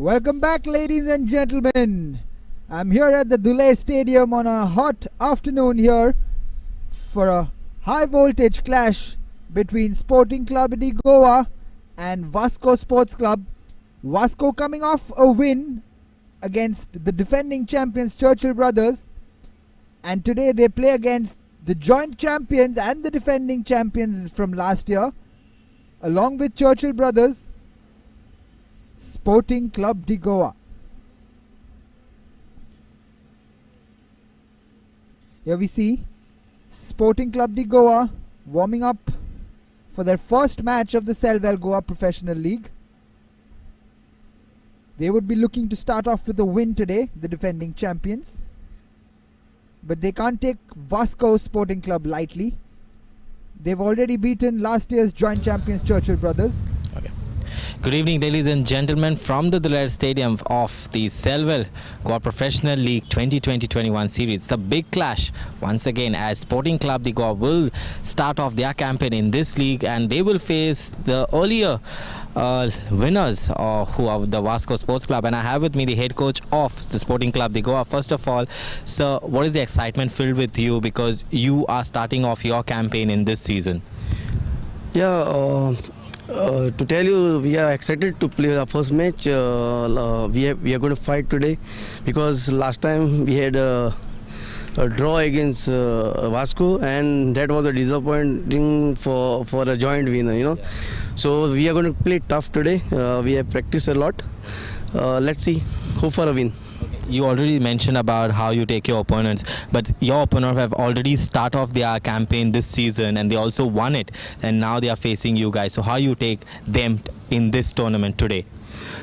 Welcome back, ladies and gentlemen. I'm here at the Duler Stadium on a hot afternoon here for a high voltage clash between Sporting CLUBE de GOA and Vasco Sports Club. Vasco coming off a win against the defending champions Churchill Brothers, and today they play against the joint champions and the defending champions from last year, along with Churchill Brothers, Sporting CLUBE de GOA. Here we see Sporting CLUBE de GOA warming up for their first match of the Selvel Goa Professional League. They would be looking to start off with a win today, the defending champions. But they can't take Vasco Sporting Club lightly. They've already beaten last year's joint champions Churchill Brothers. Good evening, ladies and gentlemen, from the Duler Stadium of the Selvel Goa Professional League 2020-21 series. It's a big clash once again as Sporting CLUBE de GOA will start off their campaign in this league, and they will face the earlier winners who are the Vasco Sports Club. And I have with me the head coach of the Sporting CLUBE de GOA. First of all, sir, what is the excitement filled with you because you are starting off your campaign in this season? Yeah, to tell you, we are excited to play our first match. We are going to fight today because last time we had a draw against Vasco, and that was a disappointing for a joint winner, you know. So we are going to play tough today. We have practiced a lot. Let's see, hope for a win. You already mentioned about how you take your opponents, but your opponents have already started off their campaign this season and they also won it, and now they are facing you guys. So how you take them in this tournament today?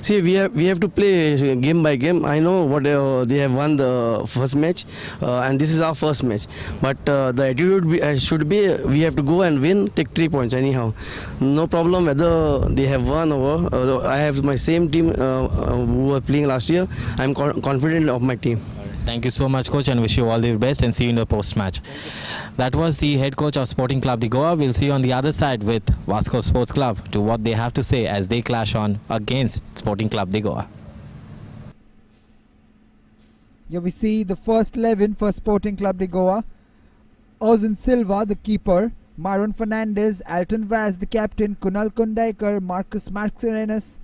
See, we have to play game by game. I know what they have won the first match, and this is our first match. But the attitude should be we have to go and win, take 3 points anyhow. No problem whether they have won or I have my same team who were playing last year. I'm confident of my team. Thank you so much, coach, and wish you all the best and see you in the post-match. That was the head coach of Sporting CLUBE de GOA. We'll see you on the other side with Vasco Sports Club to what they have to say as they clash on against Sporting CLUBE de GOA. Here we see the first 11 for Sporting CLUBE de GOA. Ozan Silva, the keeper. Myron Fernandez, Alton Vaz, the captain. Kunal Kundaikar, Marcus Marxerenus,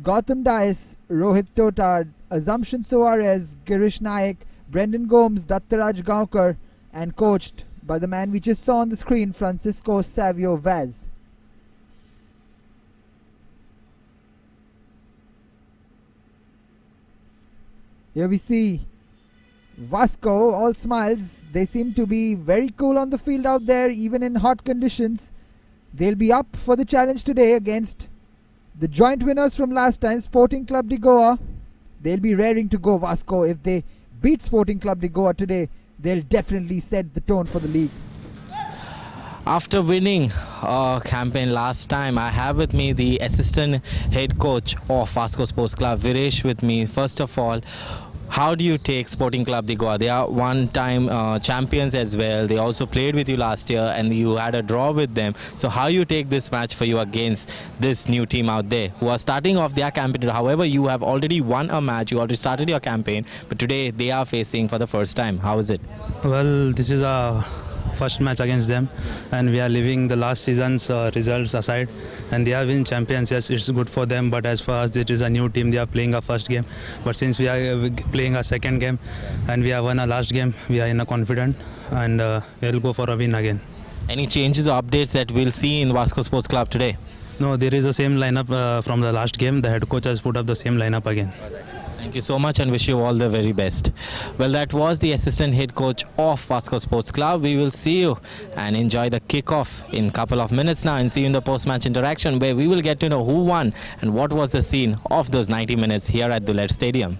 Gautam Dias, Rohit Totad, Assumption Soares, Girish Naik, Brendan Gomes, Dattaraj Gaonkar, and coached by the man we just saw on the screen, Francisco Savio Vaz. Here we see Vasco, all smiles. They seem to be very cool on the field out there, even in hot conditions. They'll be up for the challenge today against the joint winners from last time, Sporting CLUBE de GOA. They'll be raring to go, Vasco. If they beat Sporting CLUBE de GOA today, they'll definitely set the tone for the league. After winning a campaign last time, I have with me the assistant head coach of Vasco Sports Club, Viresh, with me. First of all, how do you take Sporting CLUBE de GOA? They are one-time champions as well. They also played with you last year and you had a draw with them. So how you take this match for you against this new team out there who are starting off their campaign? However, you have already won a match. You already started your campaign. But today they are facing for the first time. How is it? Well, this is our first match against them, and we are leaving the last season's results aside, and they are winning champions. Yes, it's good for them, but as far as it is a new team, they are playing our first game. But since we are playing our second game and we have won our last game, we are in a confident, and we'll go for a win again. Any changes or updates that we'll see in Vasco Sports Club today? No, there is the same lineup from the last game. The head coach has put up the same lineup again. Thank you so much and wish you all the very best. Well, that was the assistant head coach of Vasco Sports Club. We will see you and enjoy the kickoff in a couple of minutes now and see you in the post-match interaction where we will get to know who won and what was the scene of those 90 minutes here at Duler Stadium.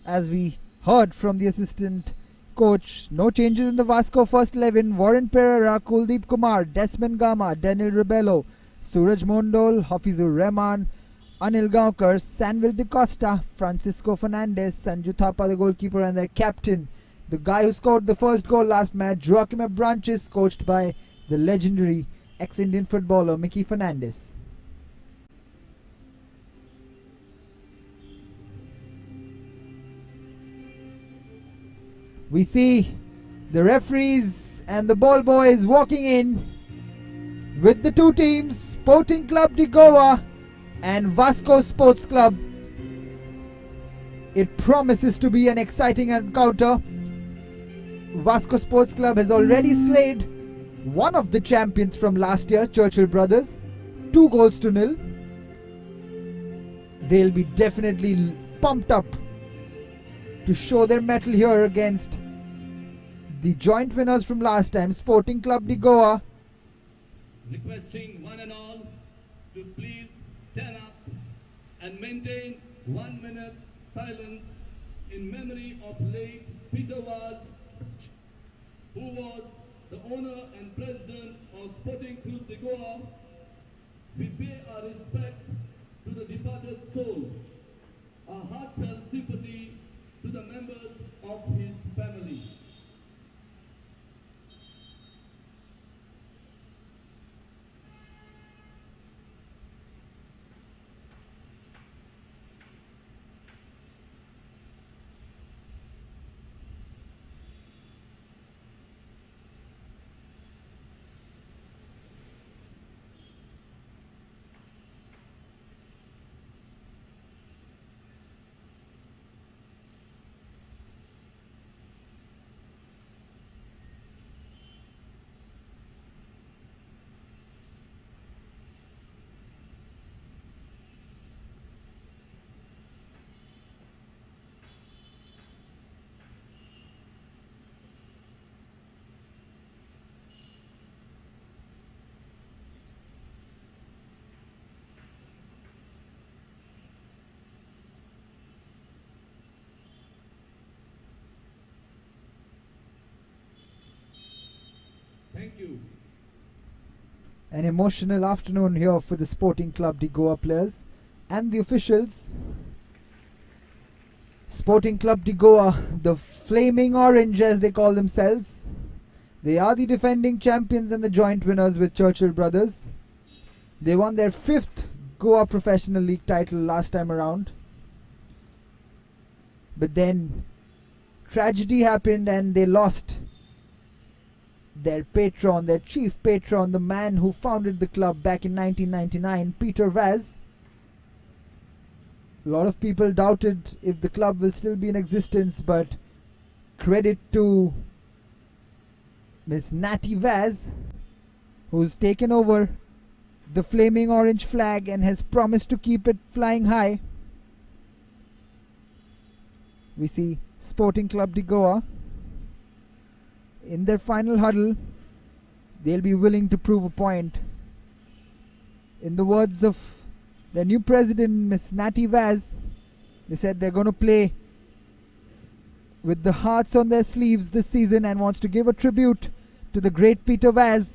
As we heard from the assistant coach, no changes in the Vasco first 11. Warren Pereira, Kuldeep Kumar, Desmond Gama, Daniel Rebello, Suraj Mondol, Hafizur Rahman, Anil Gaonkar, Sanvil De Costa, Francisco Fernandez, Sanju Thapa, the goalkeeper, and their captain, the guy who scored the first goal last match, Joaquim Branches, coached by the legendary ex-Indian footballer Mickey Fernandez. We see the referees and the ball boys walking in with the two teams, Sporting Club de Goa and Vasco Sports Club. It promises to be an exciting encounter. Vasco Sports Club has already slayed one of the champions from last year, Churchill Brothers, 2-0. They'll be definitely pumped up to show their mettle here against the joint winners from last time, Sporting Club de Goa. Requesting one and all to please stand up and maintain 1 minute silence in memory of late Peter Vaz, who was the owner and president of Sporting CLUBE de GOA. We pay our respect to the departed soul, our heartfelt sympathy to the members of his family. Thank you. An emotional afternoon here for the Sporting Club de Goa players and the officials. Sporting Club de Goa, the Flaming Orange as they call themselves. They are the defending champions and the joint winners with Churchill Brothers. They won their 5th Goa Professional League title last time around. But then tragedy happened and they lost their patron, their chief patron, the man who founded the club back in 1999, Peter Vaz. A lot of people doubted if the club will still be in existence, but credit to Miss Natty Vaz, who's taken over the flaming orange flag and has promised to keep it flying high. We see Sporting Club de Goa in their final huddle. They'll be willing to prove a point. In the words of their new president, Miss Natty Vaz, they said they're going to play with the hearts on their sleeves this season and wants to give a tribute to the great Peter Vaz.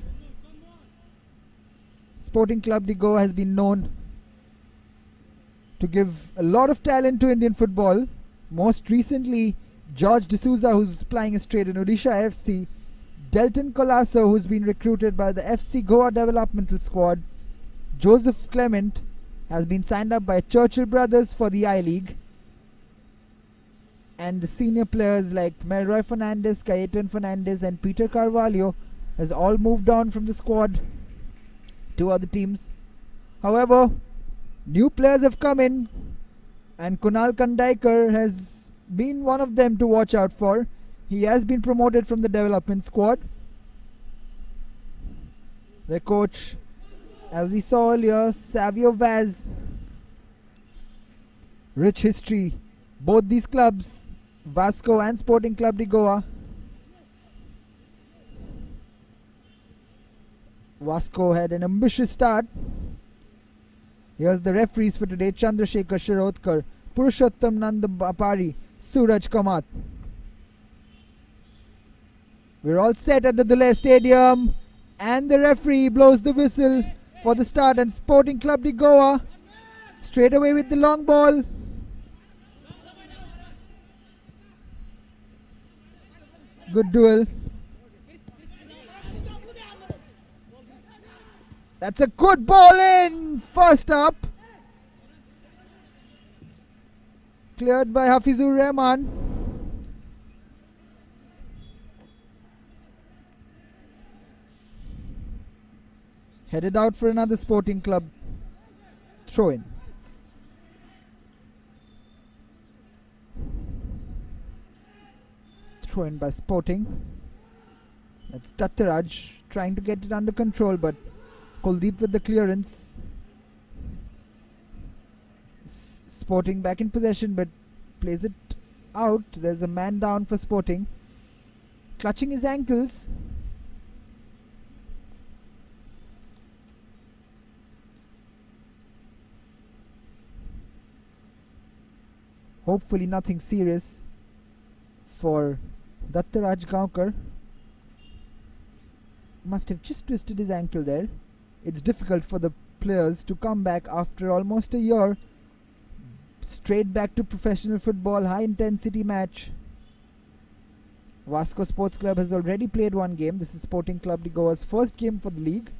Sporting Club de Goa has been known to give a lot of talent to Indian football. Most recently, George D'Souza, who's plying his trade in Odisha FC, Delton Colasso, who's been recruited by the FC Goa developmental squad, Joseph Clement has been signed up by Churchill Brothers for the I-League, and the senior players like Melroy Fernandez, Cayetan Fernandez and Peter Carvalho has all moved on from the squad to other teams. However, new players have come in and Kunal Kandaikar has been one of them to watch out for. He has been promoted from the development squad. Their coach, as we saw earlier, Savio Vaz. Rich history. Both these clubs, Vasco and Sporting Club de Goa. Vasco had an ambitious start. Here's the referees for today: Chandrasekhar Shirodkar, Purushottam Nandapari, Suraj Kamath. We're all set at the Duler Stadium and the referee blows the whistle for the start, and Sporting Club de Goa straight away with the long ball. Good duel. That's a good ball in. First up. Cleared by Hafizur Rahman. Headed out for another Sporting Club throw-in. Throw-in by Sporting. That's Dattaraj trying to get it under control, but Kuldeep with the clearance. Sporting back in possession, but plays it out. There's a man down for Sporting. Clutching his ankles. Hopefully nothing serious for Dattaraj Gaonkar. Must have just twisted his ankle there. It's difficult for the players to come back after almost a year. Straight back to professional football, high intensity match. Vasco Sports Club has already played one game. This is Sporting Club de Goa's first game for the league.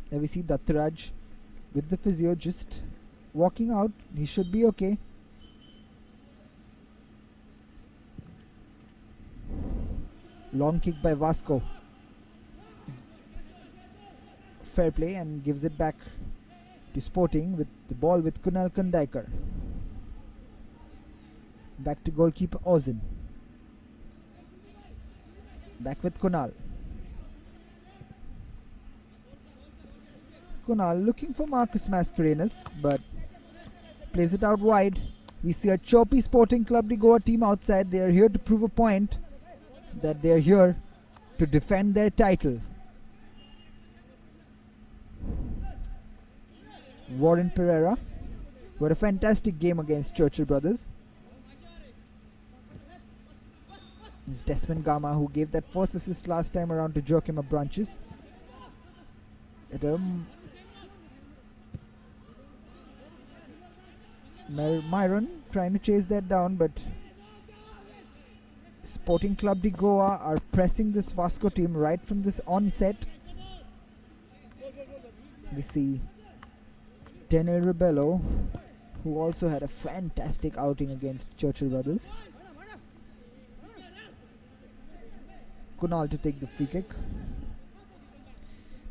There we see Dattaraj with the physio just walking out. He should be okay. Long kick by Vasco. Fair play, and gives it back to Sporting with the ball with Kunal Kandaikar. Back to goalkeeper Ozin. Back with Kunal. Kunal looking for Marcus Mascarenhas, but plays it out wide. We see a choppy Sporting Club de Goa team outside. They are here to prove a point that they are here to defend their title. Warren Pereira. What a fantastic game against Churchill Brothers. It's Desmond Gama who gave that first assist last time around to Joachim Abranches. Myron trying to chase that down, but Sporting Club de Goa are pressing this Vasco team right from this onset. We see Daniel Rebello, who also had a fantastic outing against Churchill Brothers. Kunal to take the free kick.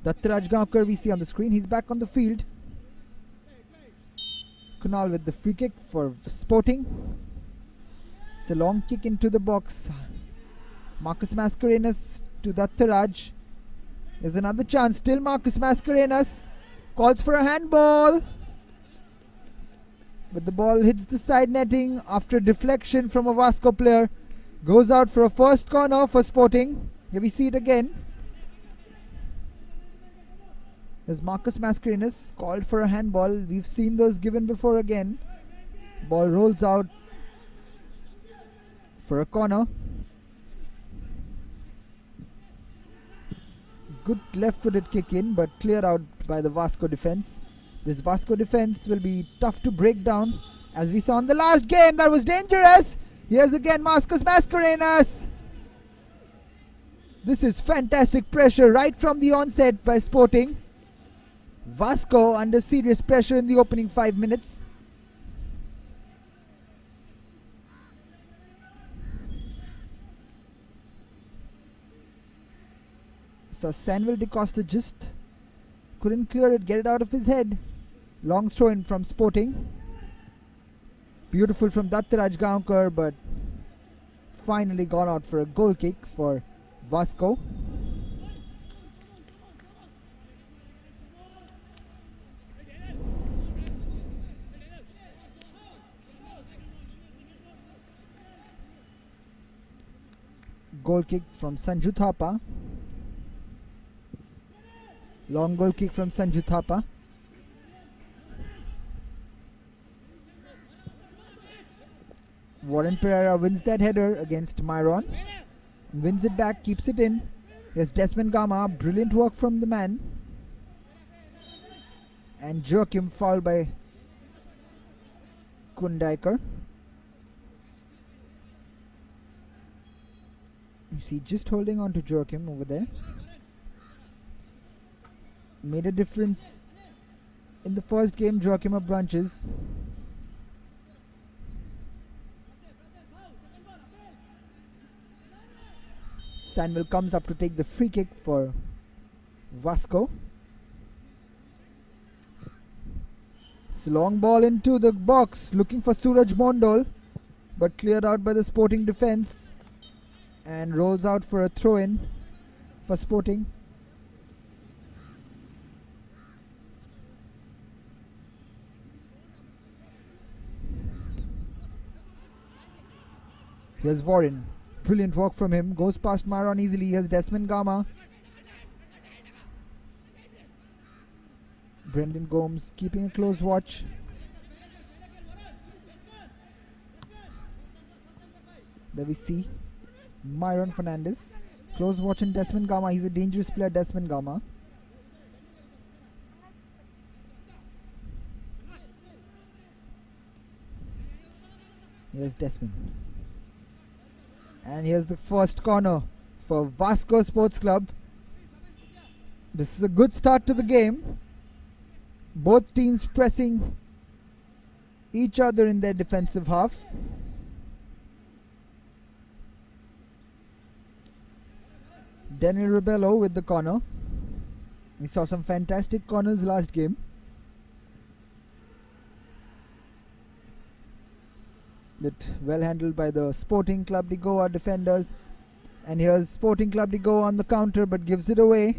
Dattaraj Gaonkar we see on the screen. He's back on the field. Kunal with the free kick for Sporting. It's a long kick into the box. Marcus Mascarenhas to Dattaraj. There's another chance. Still Marcus Mascarenhas calls for a handball. But the ball hits the side netting after deflection from a Vasco player. Goes out for a first corner for Sporting. Here we see it again. There's Marcus Mascarenhas called for a handball. We've seen those given before again. Ball rolls out for a corner. Good left-footed kick in, but cleared out by the Vasco defense. This Vasco defense will be tough to break down. As we saw in the last game, that was dangerous. Here's again Marcus Mascarenhas. This is fantastic pressure right from the onset by Sporting. Vasco under serious pressure in the opening 5 minutes. So Selvel Goa just couldn't clear it, get it out of his head. Long throw in from Sporting. Beautiful from Dattaraj Gaonkar, but finally gone out for a goal kick for Vasco. Goal kick from Sanju Thapa. Long goal kick from Sanju Thapa. Warren Pereira wins that header against Myron. Wins it back, keeps it in. There's Desmond Gama, brilliant work from the man. And Joachim fouled by Kundaikar. You see, just holding on to Joachim over there. Made a difference in the first game, Joachim Abranches. Selvel comes up to take the free kick for Vasco. It's a long ball into the box, looking for Suraj Mondol, but cleared out by the Sporting defence and rolls out for a throw-in for Sporting. Here's Warren. Brilliant work from him. Goes past Myron easily. Here's Desmond Gama. Brendan Gomes keeping a close watch. There we see Myron Fernandez. Close watch on Desmond Gama. He's a dangerous player, Desmond Gama. Here's Desmond. And here's the first corner for Vasco Sports Club. This is a good start to the game. Both teams pressing each other in their defensive half. Daniel Rebello with the corner. We saw some fantastic corners last game. But well handled by the Sporting Club de Goa defenders. And here's Sporting Club de Goa on the counter, but gives it away.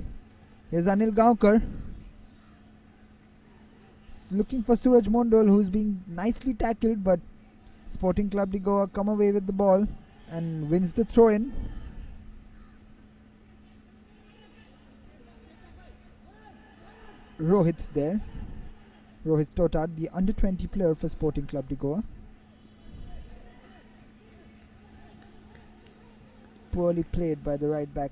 Here's Anil Gaonkar. Looking for Suraj Mondol, who's being nicely tackled, but Sporting Club de Goa come away with the ball and wins the throw-in. Rohit there. Rohit Totad, the under-20 player for Sporting Club de Goa. Poorly played by the right back.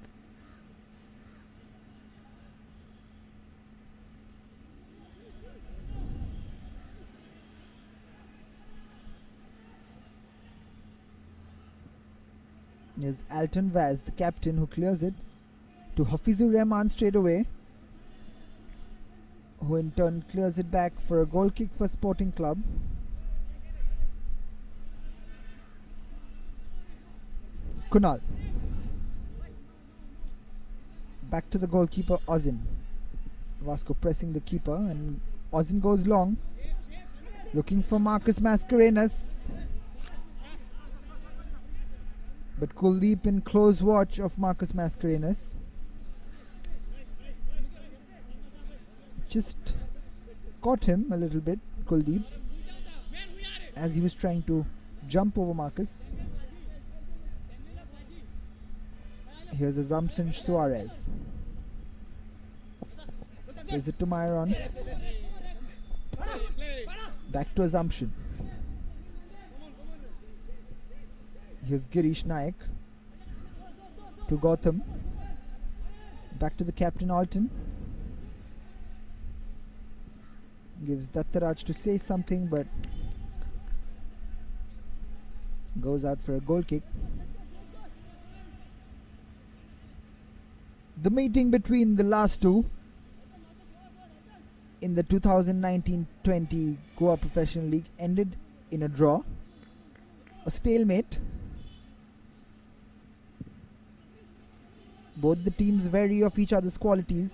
Here's Alton Vaz, the captain, who clears it to Hafizur Rahman straight away, who in turn clears it back for a goal kick for Sporting Club. Kunal. Back to the goalkeeper Ozin. Vasco pressing the keeper and Ozin goes long. Looking for Marcus Mascarenas. But Kuldeep in close watch of Marcus Mascarenas. Just caught him a little bit, Kuldeep, as he was trying to jump over Marcus. Here's Assumption Suarez. Plays it to Myron. Back to Assumption. Here's Girish Naik to Gotham. Back to the captain Alton. Gives Dattaraj to say something, but goes out for a goal kick. The meeting between the last two in the 2019-20 Goa Professional League ended in a draw, a stalemate. Both the teams vary of each other's qualities.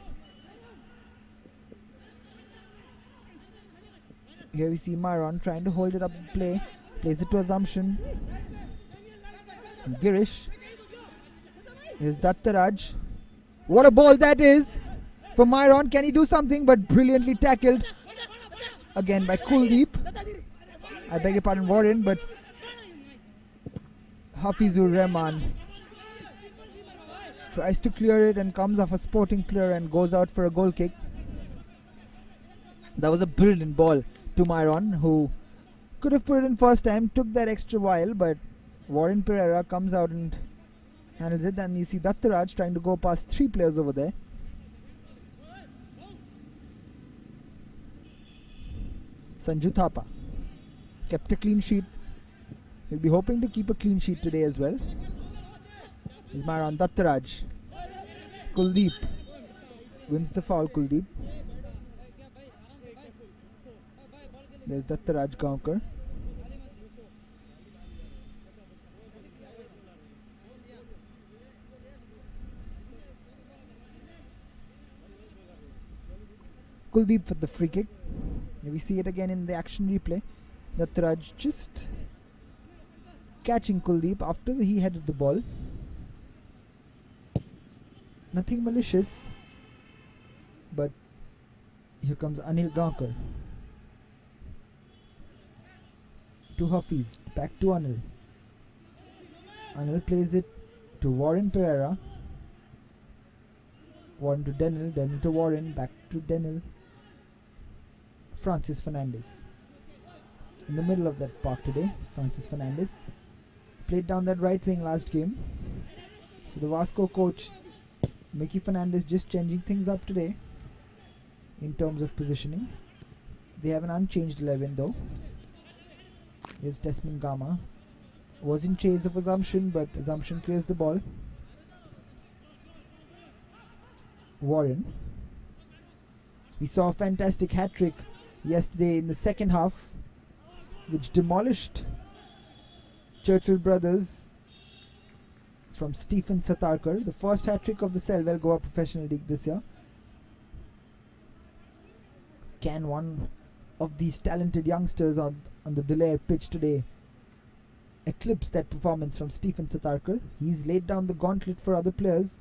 Here we see Myron trying to hold it up in play. Plays it to Assumption. Girish. Here's Dattaraj. What a ball that is for Myron. Can he do something? But brilliantly tackled again by Kuldeep. I beg your pardon, Warren, but Hafizur Rahman tries to clear it and comes off a Sporting player and goes out for a goal kick. That was a brilliant ball to Myron, who could have put it in first time, took that extra while, but Warren Pereira comes out and handles it. And you see Dattaraj trying to go past three players over there. Sanju Thapa kept a clean sheet. He'll be hoping to keep a clean sheet today as well. Is Myron. Dattaraj. Kuldeep wins the foul. Kuldeep. There's Dattaraj Gaonkar. Kuldeep with the free kick. We see it again in the action replay. Nattaraj just catching Kuldeep after he headed the ball. Nothing malicious, but here comes Anil Gankar. To Hafiz, back to Anil. Anil plays it to Warren Pereira. Warren to Denil, Denil to Warren, back to Denil. Francis Fernandes. In the middle of that park today, Francis Fernandes played down that right wing last game. So the Vasco coach, Mickey Fernandes, just changing things up today in terms of positioning. They have an unchanged 11 though. Here's Desmond Gama. Was in chase of Assumption, but Assumption clears the ball. Warren. We saw a fantastic hat-trick yesterday in the second half, which demolished Churchill Brothers from Stephen Satarkar, the first hat-trick of the Selvel Goa Professional League this year. Can one of these talented youngsters on the Duler pitch today eclipse that performance from Stephen Satarkar? He's laid down the gauntlet for other players.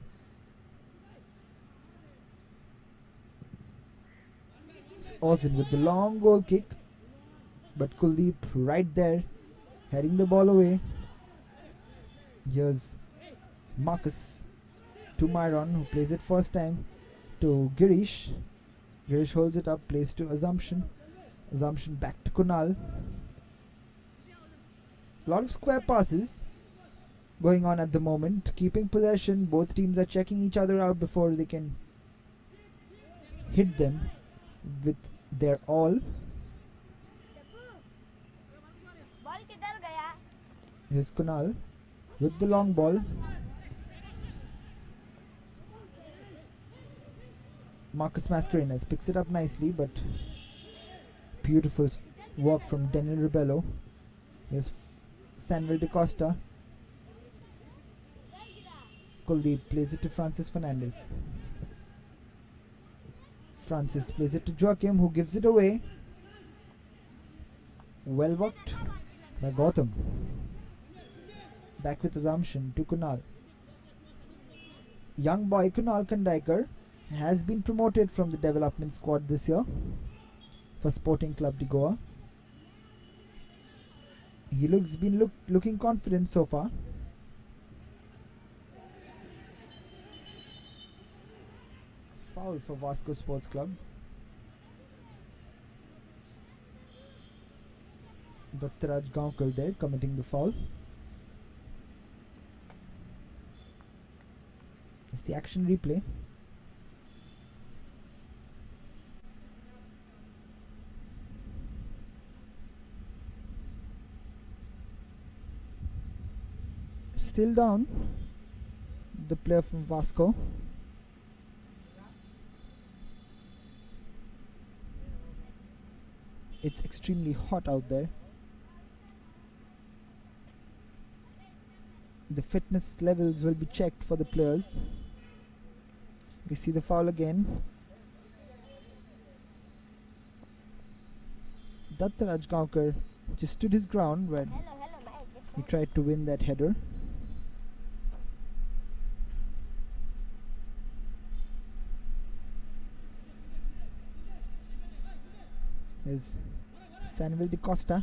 Ozin with the long goal kick, but Kuldeep right there heading the ball away. Here's Marcus to Myron, who plays it first time to Girish. Girish holds it up, plays to Assumption. Assumption back to Kunal. A lot of square passes going on at the moment, keeping possession. Both teams are checking each other out before they can hit them with their all. Here's Kunal with the long ball. Marcus Mascarenas picks it up nicely, but beautiful work from Daniel Rebello. Here's Samuel De Costa. Kuldeep plays it to Francis Fernandes. Francis plays it to Joachim, who gives it away. Well worked by Gautam. Back with Assumption to Kunal. Young boy Kunal Kandaikar has been promoted from the development squad this year for Sporting Club de Goa. He looking confident so far. Foul for Vasco Sports Club. Dattaraj Gaonkar there committing the foul. It's the action replay. Still down, the player from Vasco. It's extremely hot out there. The fitness levels will be checked for the players. We see the foul again. Dattaraj Gaonkar just stood his ground when he tried to win that header. Is Samuel De Costa.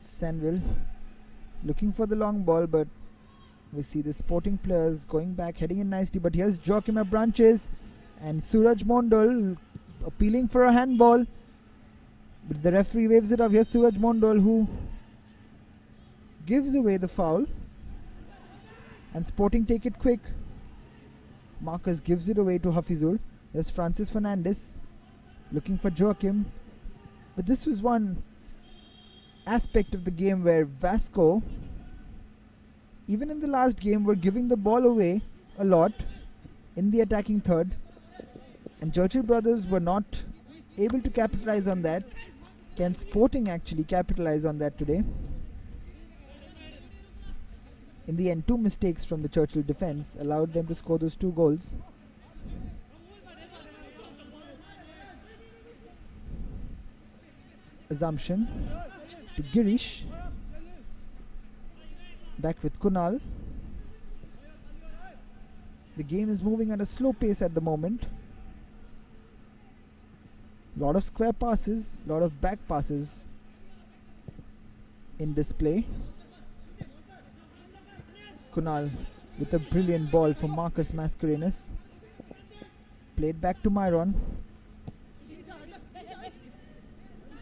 Samuel looking for the long ball, but we see the Sporting players going back, heading in nicely. But here's Joachim Branches and Suraj Mondal appealing for a handball, but the referee waves it off. Here's Suraj Mondal, who gives away the foul, and Sporting take it quick. Marcus gives it away to Hafizur. There's Francis Fernandes looking for Joachim. But this was one aspect of the game where Vasco, even in the last game, were giving the ball away a lot in the attacking third, and Churchill Brothers were not able to capitalize on that, Can Sporting actually capitalize on that today? In the end, 2 mistakes from the Churchill defense allowed them to score those 2 goals. Assumption to Girish. Back with Kunal. The game is moving at a slow pace at the moment. Lot of square passes, lot of back passes in display. Kunal with a brilliant ball from Marcus Mascarenhas. Played back to Myron.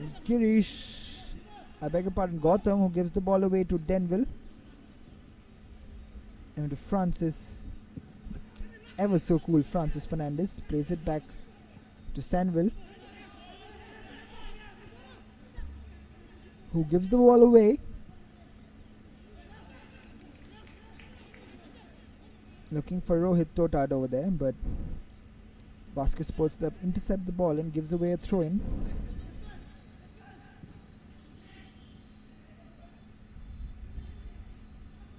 It's Girish, I beg your pardon, Gautam, who gives the ball away to Denville. And to Francis, ever so cool Francis Fernandez, plays it back to Sanville, who gives the ball away. Looking for Rohit Totad over there, but Vasco Sports Club intercept the ball and gives away a throw-in.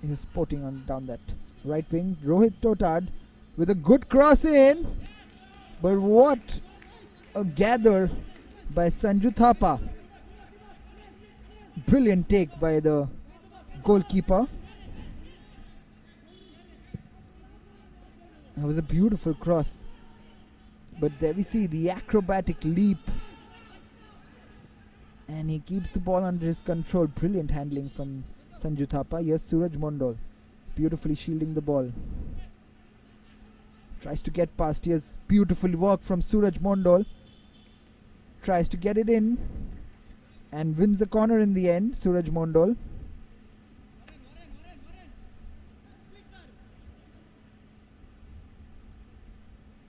He's Sporting on down that right wing. Rohit Totad with a good cross in, but what a gather by Sanju Thapa. Brilliant take by the goalkeeper. That was a beautiful cross, but there we see the acrobatic leap, and he keeps the ball under his control. Brilliant handling from Sanju Thapa. Yes, Suraj Mondol beautifully shielding the ball. Tries to get past. Here's beautiful work from Suraj Mondol. Tries to get it in and wins the corner in the end. Suraj Mondol.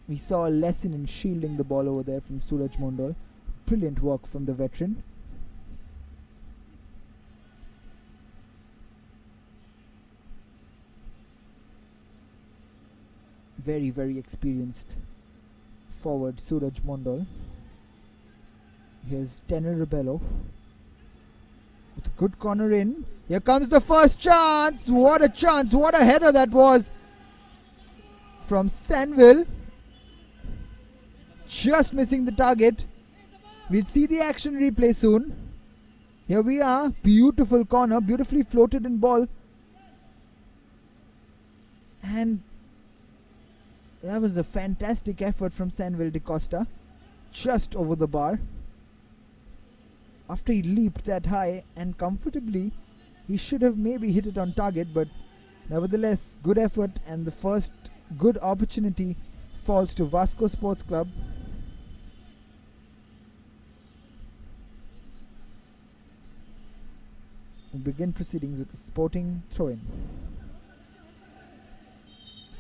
We saw a lesson in shielding the ball over there from Suraj Mondol. Brilliant work from the veteran. Very, very experienced forward Suraj Mondol. Here's Tenel Rebello with a good corner in. Here comes the first chance. What a chance. What a header that was from Sanville. Just missing the target. We'll see the action replay soon. Here we are. Beautiful corner. Beautifully floated in ball. And that was a fantastic effort from Sanville de Costa. Just over the bar. After he leaped that high and comfortably, he should have maybe hit it on target, but nevertheless, good effort, and the first good opportunity falls to Vasco Sports Club. We begin proceedings with a Sporting throw-in.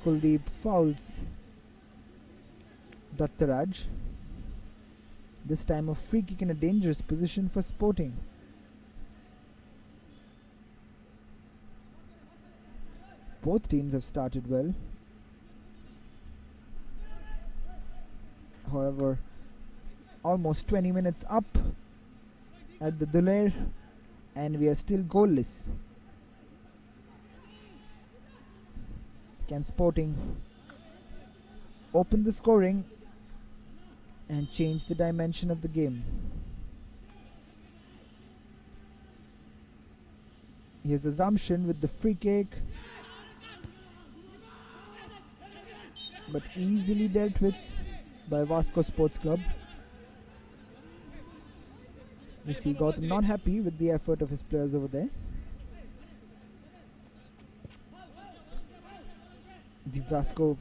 Kuldeep fouls Dattaraj. This time a free kick in a dangerous position for Sporting. Both teams have started well. However, almost 20 minutes up at the Duler, and we are still goalless. Can Sporting open the scoring and change the dimension of the game? Here's Assumption with the free kick, but easily dealt with by Vasco Sports Club. We see Gautam not happy with the effort of his players over there. The Vasco,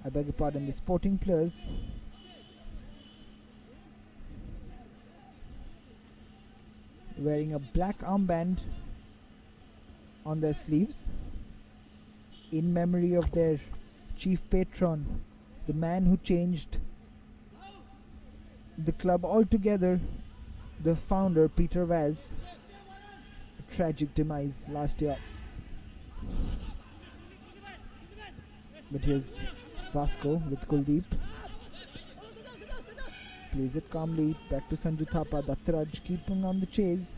I beg your pardon, the Sporting players wearing a black armband on their sleeves in memory of their chief patron, the man who changed the club altogether, the founder Peter Vaz. A tragic demise last year. But here's Vasco with Kuldeep. Plays it calmly. Back to Sanju Thapa. Dattaraj keeping on the chase.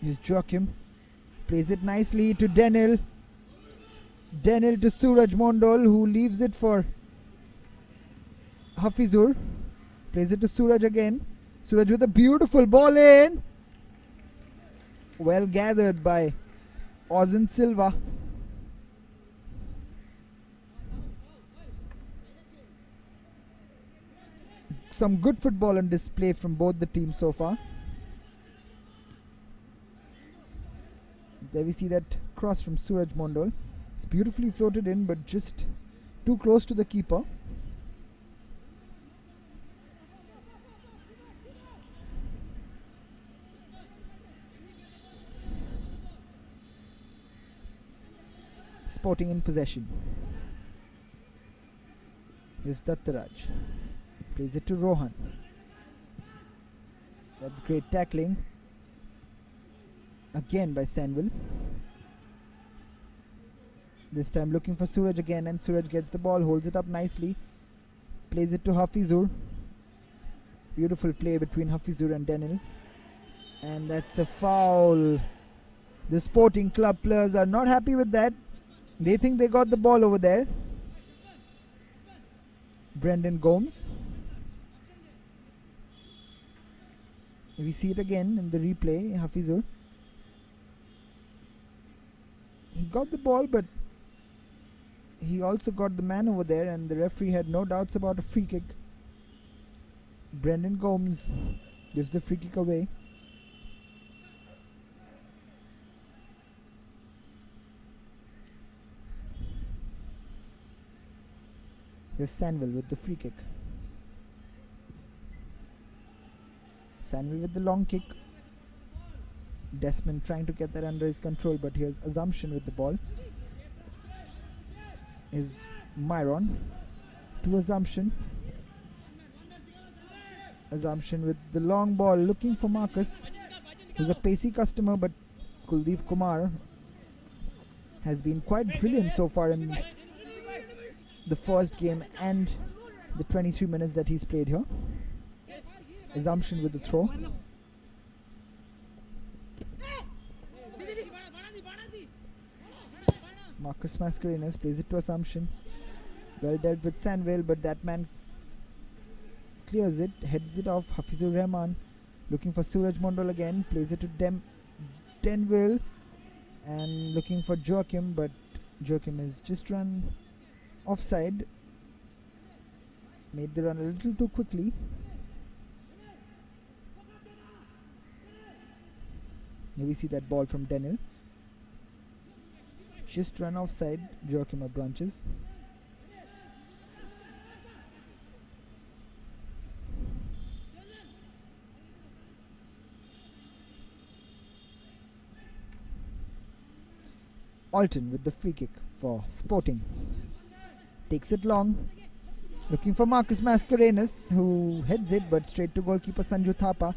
Here's Joachim. Plays it nicely to Denil. Denil to Suraj Mondol, who leaves it for Hafizur. Plays it to Suraj again. Suraj with a beautiful ball in. Well gathered by Ozan Silva. Some good football on display from both the teams so far. There we see that cross from Suraj Mondol. It's beautifully floated in, but just too close to the keeper. Sporting in possession. Here's Dattaraj. Plays it to Rohan. That's great tackling. Again by Selvel. This time looking for Suraj again, and Suraj gets the ball, holds it up nicely. Plays it to Hafizur. Beautiful play between Hafizur and Denil. And that's a foul. The Sporting Club players are not happy with that. They think they got the ball over there. Brendan Gomes. We see it again in the replay. Hafizur. He got the ball, but he also got the man over there, and the referee had no doubts about a free kick. Brendan Gomes gives the free kick away. Here's Selvel with the free kick. Selvel with the long kick. Desmond trying to get that under his control, but here's Assumption with the ball. Is Myron to Assumption. Assumption with the long ball, looking for Marcus, who's a pacey customer, but Kuldeep Kumar has been quite brilliant so far in the first game and the 23 minutes that he's played here. Assumption with the throw. Marcus Mascarenas plays it to Assumption. Well dealt with Selvel, but that man clears it, heads it off. Hafizur Rahman looking for Suraj Mondol again, plays it to Denville, and looking for Joachim, but Joachim is just run offside. Made the run a little too quickly. Here we see that ball from Denil. Just run offside. Joachim branches. Alton with the free kick for Sporting. Takes it long. Looking for Marcus Mascarenas, who heads it, but straight to goalkeeper Sanju Thapa.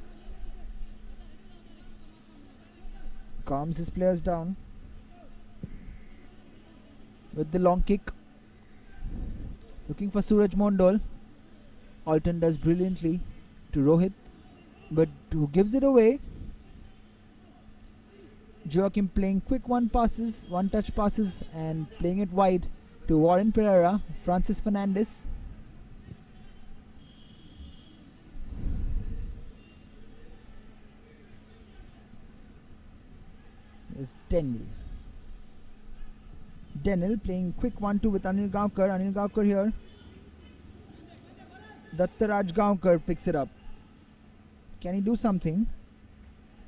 Calms his players down with the long kick. Looking for Suraj Mondol. Alton does brilliantly to Rohit, but who gives it away. Joachim playing quick one-touch passes and playing it wide to Warren Pereira. Francis Fernandez. Is Denil. Denil playing quick 1-2 with Anil Gaonkar. Anil Gaonkar here. Dattaraj Gaonkar picks it up. Can he do something?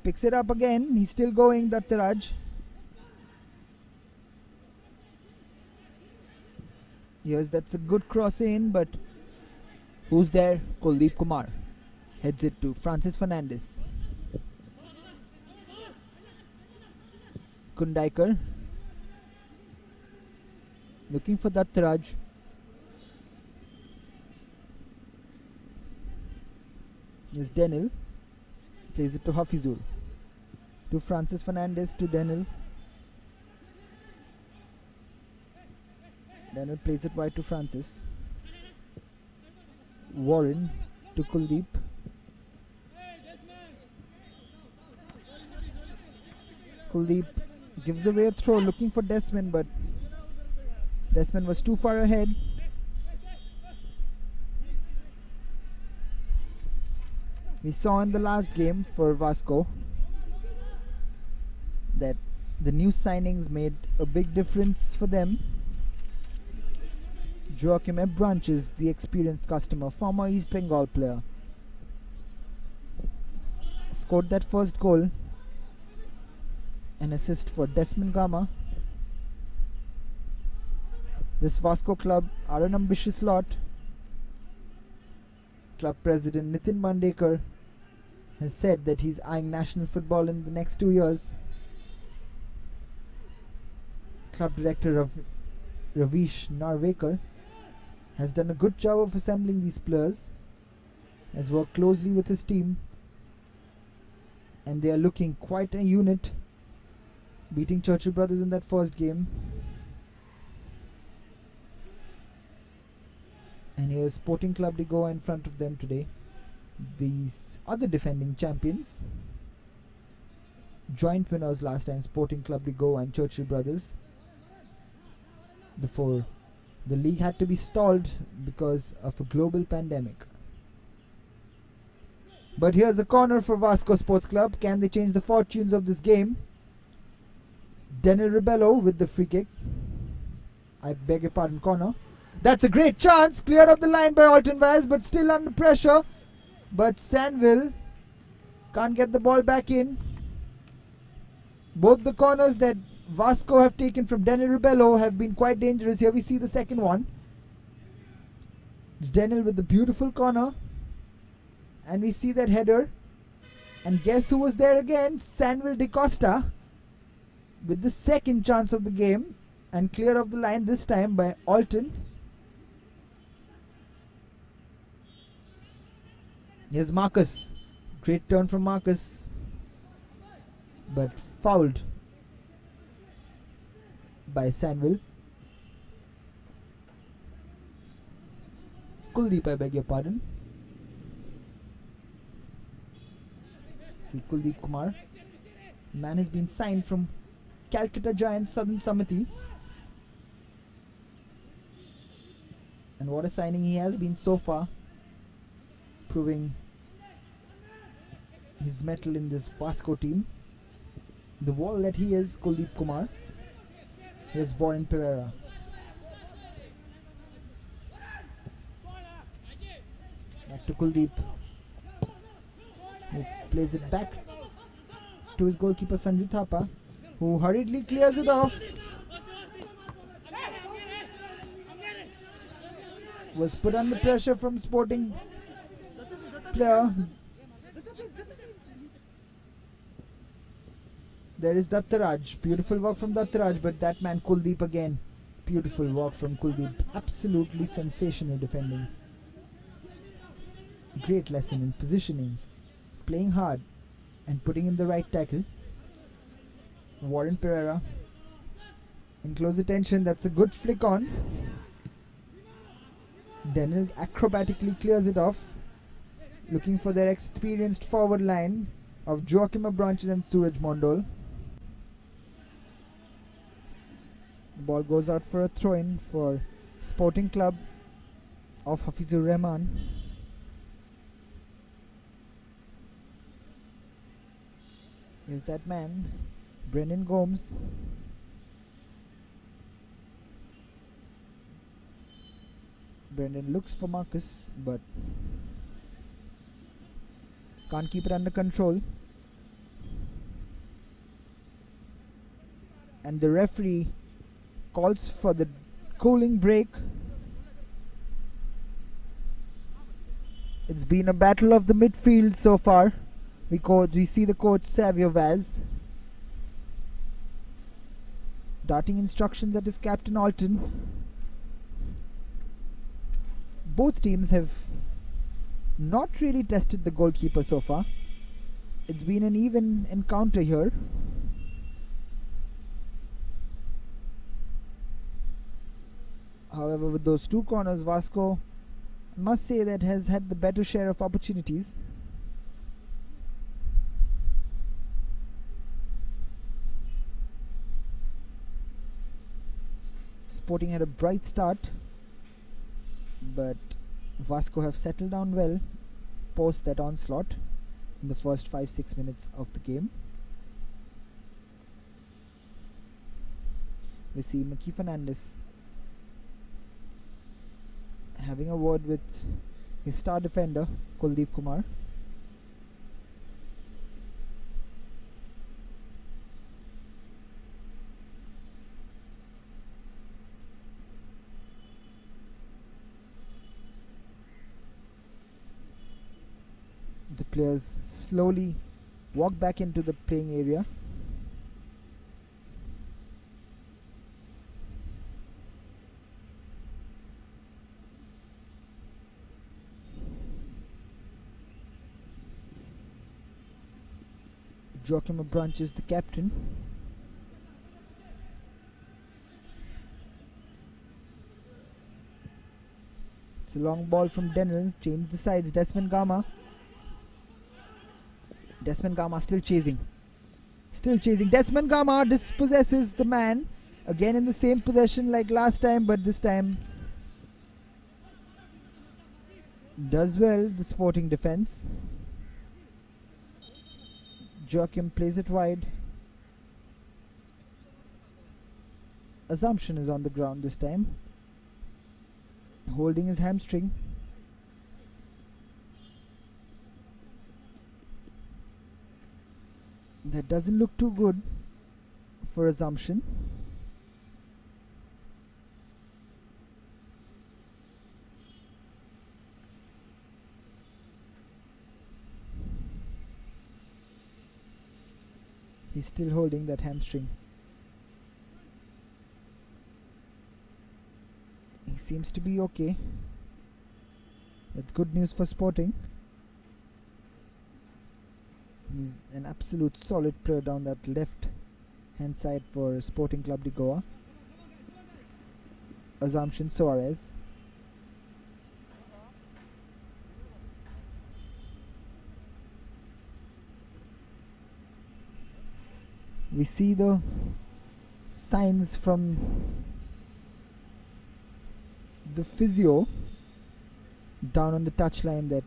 Picks it up again. He's still going, Dattaraj. Yes, that's a good cross in, but who's there? Kuldeep Kumar. Heads it to Francis Fernandez. Kundaikar. Looking for Dattaraj. Yes, Denil. Plays it to Hafizur. To Francis Fernandez, to Denil. Denil plays it wide to Francis. Warren to Kuldeep. Kuldeep gives away a throw looking for Desmond, but Desmond was too far ahead. We saw in the last game for Vasco that the new signings made a big difference for them. Joachim Branches, the experienced customer, former East Bengal player, scored that first goal. An assist for Desmond Gama. This Vasco club are an ambitious lot. Club president Nitin Mandekar has said that he's eyeing national football in the next 2 years. Club director Ravish Narvekar has done a good job of assembling these players, has worked closely with his team, and they are looking quite a unit, beating Churchill Brothers in that first game. And here's Sporting Club de Goa in front of them today. These other defending champions, joint winners last time, Sporting Club de Goa and Churchill Brothers, before the league had to be stalled because of a global pandemic. But here's a corner for Vasco Sports Club. Can they change the fortunes of this game? Daniel Rebello with the free kick. I beg your pardon, corner. That's a great chance, cleared off the line by Alton Vaz, but still under pressure. But Sandville can't get the ball back in. Both the corners that Vasco have taken from Daniel Rebello have been quite dangerous. Here we see the second one. Daniel with the beautiful corner. And we see that header. And guess who was there again? Sandville De Costa with the second chance of the game. And cleared off the line this time by Alton. Here's Marcus. Great turn from Marcus. But fouled by Sandville. Kuldeep, I beg your pardon. See Kuldeep Kumar. Man has been signed from Calcutta Giants Southern Samiti. And what a signing he has been so far, proving his mettle in this Vasco team. The wall that he is, Kuldeep Kumar. Here's Warren Pereira. Back to Kuldeep, who plays it back to his goalkeeper Sanju Thapa, who hurriedly clears it off. Was put under pressure from Sporting player. There is Dattaraj. Beautiful work from Dattaraj, but that man Kuldeep again. Beautiful work from Kuldeep. Absolutely sensational defending. Great lesson in positioning, playing hard and putting in the right tackle. Warren Pereira in close attention. That's a good flick on. Daniel acrobatically clears it off, looking for their experienced forward line of Joachim Branches and Suraj Mondol. The ball goes out for a throw-in for Sporting Club of Hafizur Rahman. Here's that man, Brendan Gomes. Brendan looks for Marcus, but can't keep it under control. And the referee calls for the cooling break. It's been a battle of the midfield so far. We see the coach Savio Vaz darting instructions at his captain Alton. Both teams have not really tested the goalkeeper so far. It's been an even encounter here. However, with those two corners, Vasco must say that has had the better share of opportunities. Sporting had a bright start, but Vasco have settled down well post that onslaught in the first 5-6 minutes of the game. We see Maki Fernandez having a word with his star defender Kuldeep Kumar. The players slowly walk back into the playing area. Joachim Branch is the captain. It's a long ball from Denel. Change the sides. Desmond Gama. Desmond Gama still chasing. Still chasing. Desmond Gama dispossesses the man. Again in the same possession like last time, but this time does well the Sporting defense. Joachim plays it wide. Assumption is on the ground this time, holding his hamstring. That doesn't look too good for Assumption. He's still holding that hamstring. He seems to be okay. That's good news for Sporting. He's an absolute solid player down that left hand side for Sporting Club de Goa. Assumption Suarez. We see the signs from the physio down on the touchline that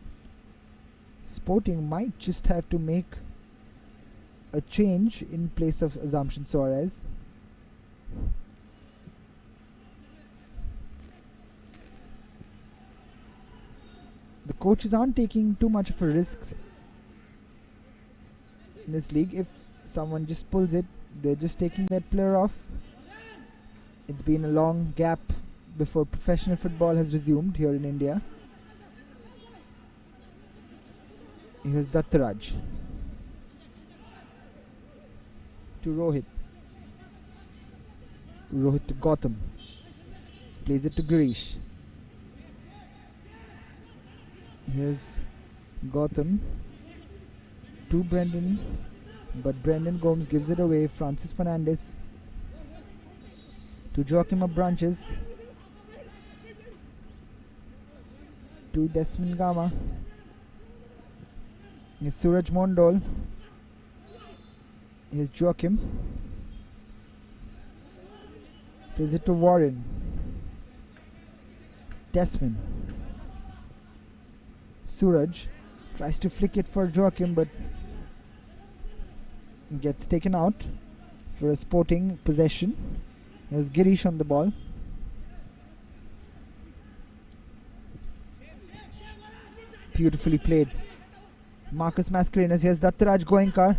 Sporting might just have to make a change in place of Assumption Suarez. The coaches aren't taking too much of a risk in this league. If someone just pulls it, they're just taking that player off. It's been a long gap before professional football has resumed here in India. Here's Dattaraj to Rohit. Rohit to Gautam. Plays it to Girish. Here's Gautam to Brendan, but Brendan Gomes gives it away. Francis Fernandez to Joachim Branches to Desmond Gama. Here's Suraj Mondol. Here's Joachim. Plays it to Warren. Desmond. Suraj tries to flick it for Joachim, but gets taken out for a Sporting possession. There's Girish on the ball. Beautifully played. Marcus Mascarenas. Here's Dattaraj Goenka.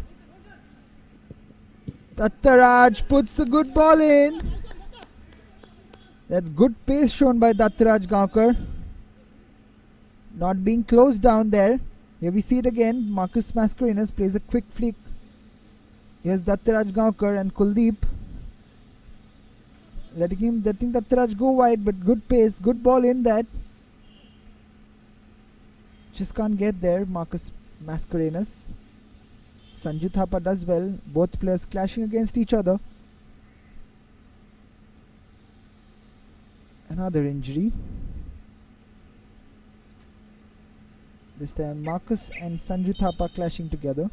Dattaraj puts a good ball in. That's good pace shown by Dattaraj Gaonkar. Not being closed down there. Here we see it again. Marcus Mascarenas plays a quick flick. Here's Dattaraj Gaonkar and Kuldeep. Letting Dattaraj go wide, but good pace, good ball in that. Just can't get there, Marcus Mascarenas. Sanju Thapa does well. Both players clashing against each other. Another injury. This time Marcus and Sanju Thapa clashing together.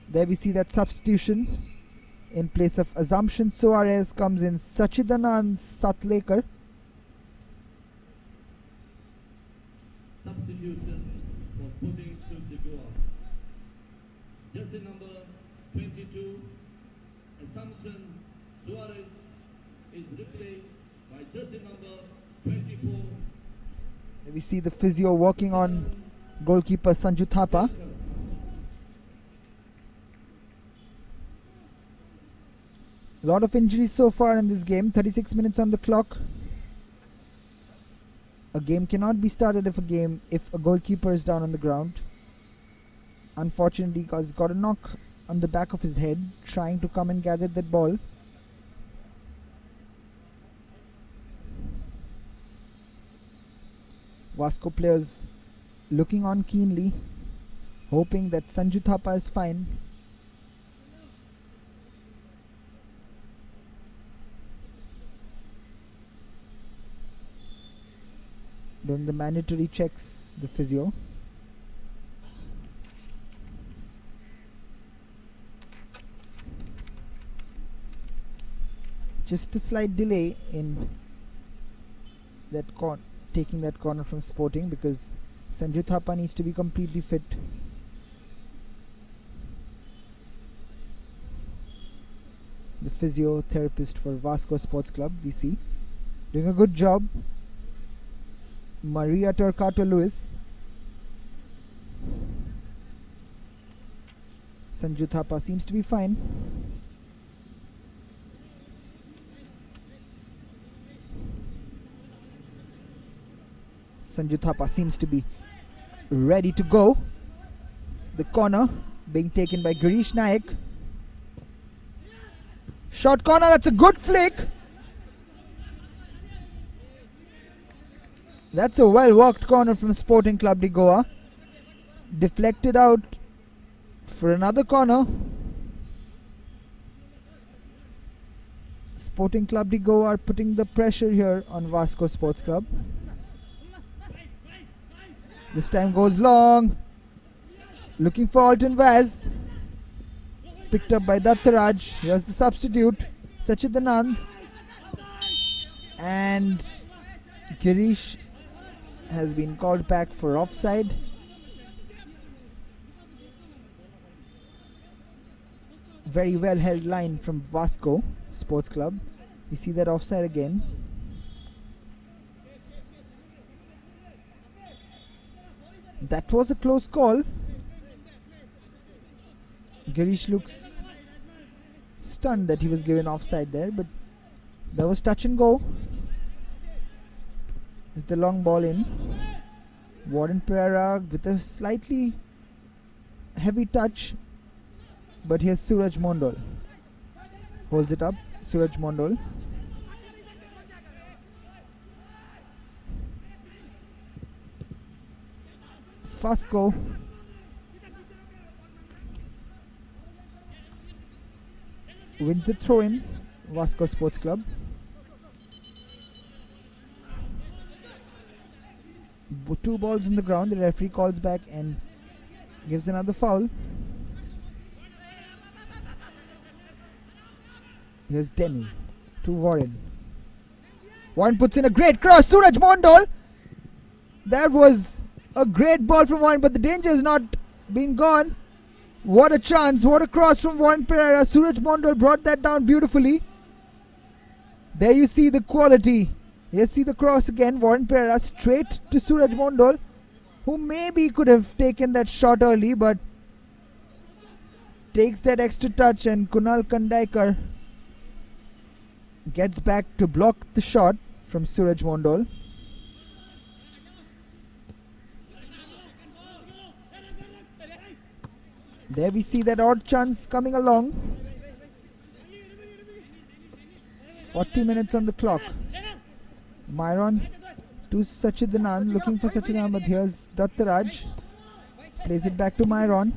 There we see that substitution. In place of Assumption Suarez comes in Sachidanand Satlekar. Substitution for Sporting CLUBE de Goa. Jersey number 22, Assumption Suarez is replaced by jersey number 24. We see the physio working on goalkeeper Sanju Thapa. A lot of injuries so far in this game. 36 minutes on the clock. A game cannot be started if a goalkeeper is down on the ground. Unfortunately, he's got a knock on the back of his head trying to come and gather that ball. Vasco players looking on keenly, hoping that Sanju Thapa is fine. Doing the mandatory checks, the physio. Just a slight delay in that taking that corner from Sporting, because Sanju Thapa needs to be completely fit. The physiotherapist for Vasco Sports Club, we see, doing a good job. Maria Torquato Lewis. Sanju Thapa seems to be fine. Sanju Thapa seems to be ready to go. The corner being taken by Girish Naik. Short corner, that's a good flick. That's a well worked corner from Sporting CLUBE de Goa. Deflected out for another corner. Sporting CLUBE de Goa are putting the pressure here on Vasco Sports Club. This time goes long. Looking for Alton Vaz. Picked up by Dattaraj. Here's the substitute, Sachidanand. And Girish has been called back for offside. Very well held line from Vasco Sports Club. We see that offside again. That was a close call. Girish looks stunned that he was given offside there, but there was touch and go. Is the long ball in? Warren Pereira with a slightly heavy touch, but here's Suraj Mondol. Holds it up, Suraj Mondol. Vasco wins the throw in, Vasco Sports Club. Two balls on the ground. The referee calls back and gives another foul. Here's Denny to Warren. Warren puts in a great cross. Suraj Mondol. That was a great ball from Warren, but the danger has not been gone. What a chance. What a cross from Warren Pereira. Suraj Mondol brought that down beautifully. There you see the quality. Yes, see the cross again. Warren Pereira straight to Suraj Mondol, who maybe could have taken that shot early, but takes that extra touch, and Kunal Kandaikar gets back to block the shot from Suraj Mondol. There we see that odd chance coming along. 40 minutes on the clock. Myron to Sachidanand, looking for Sachidanand, but here's Dattaraj. Plays it back to Myron.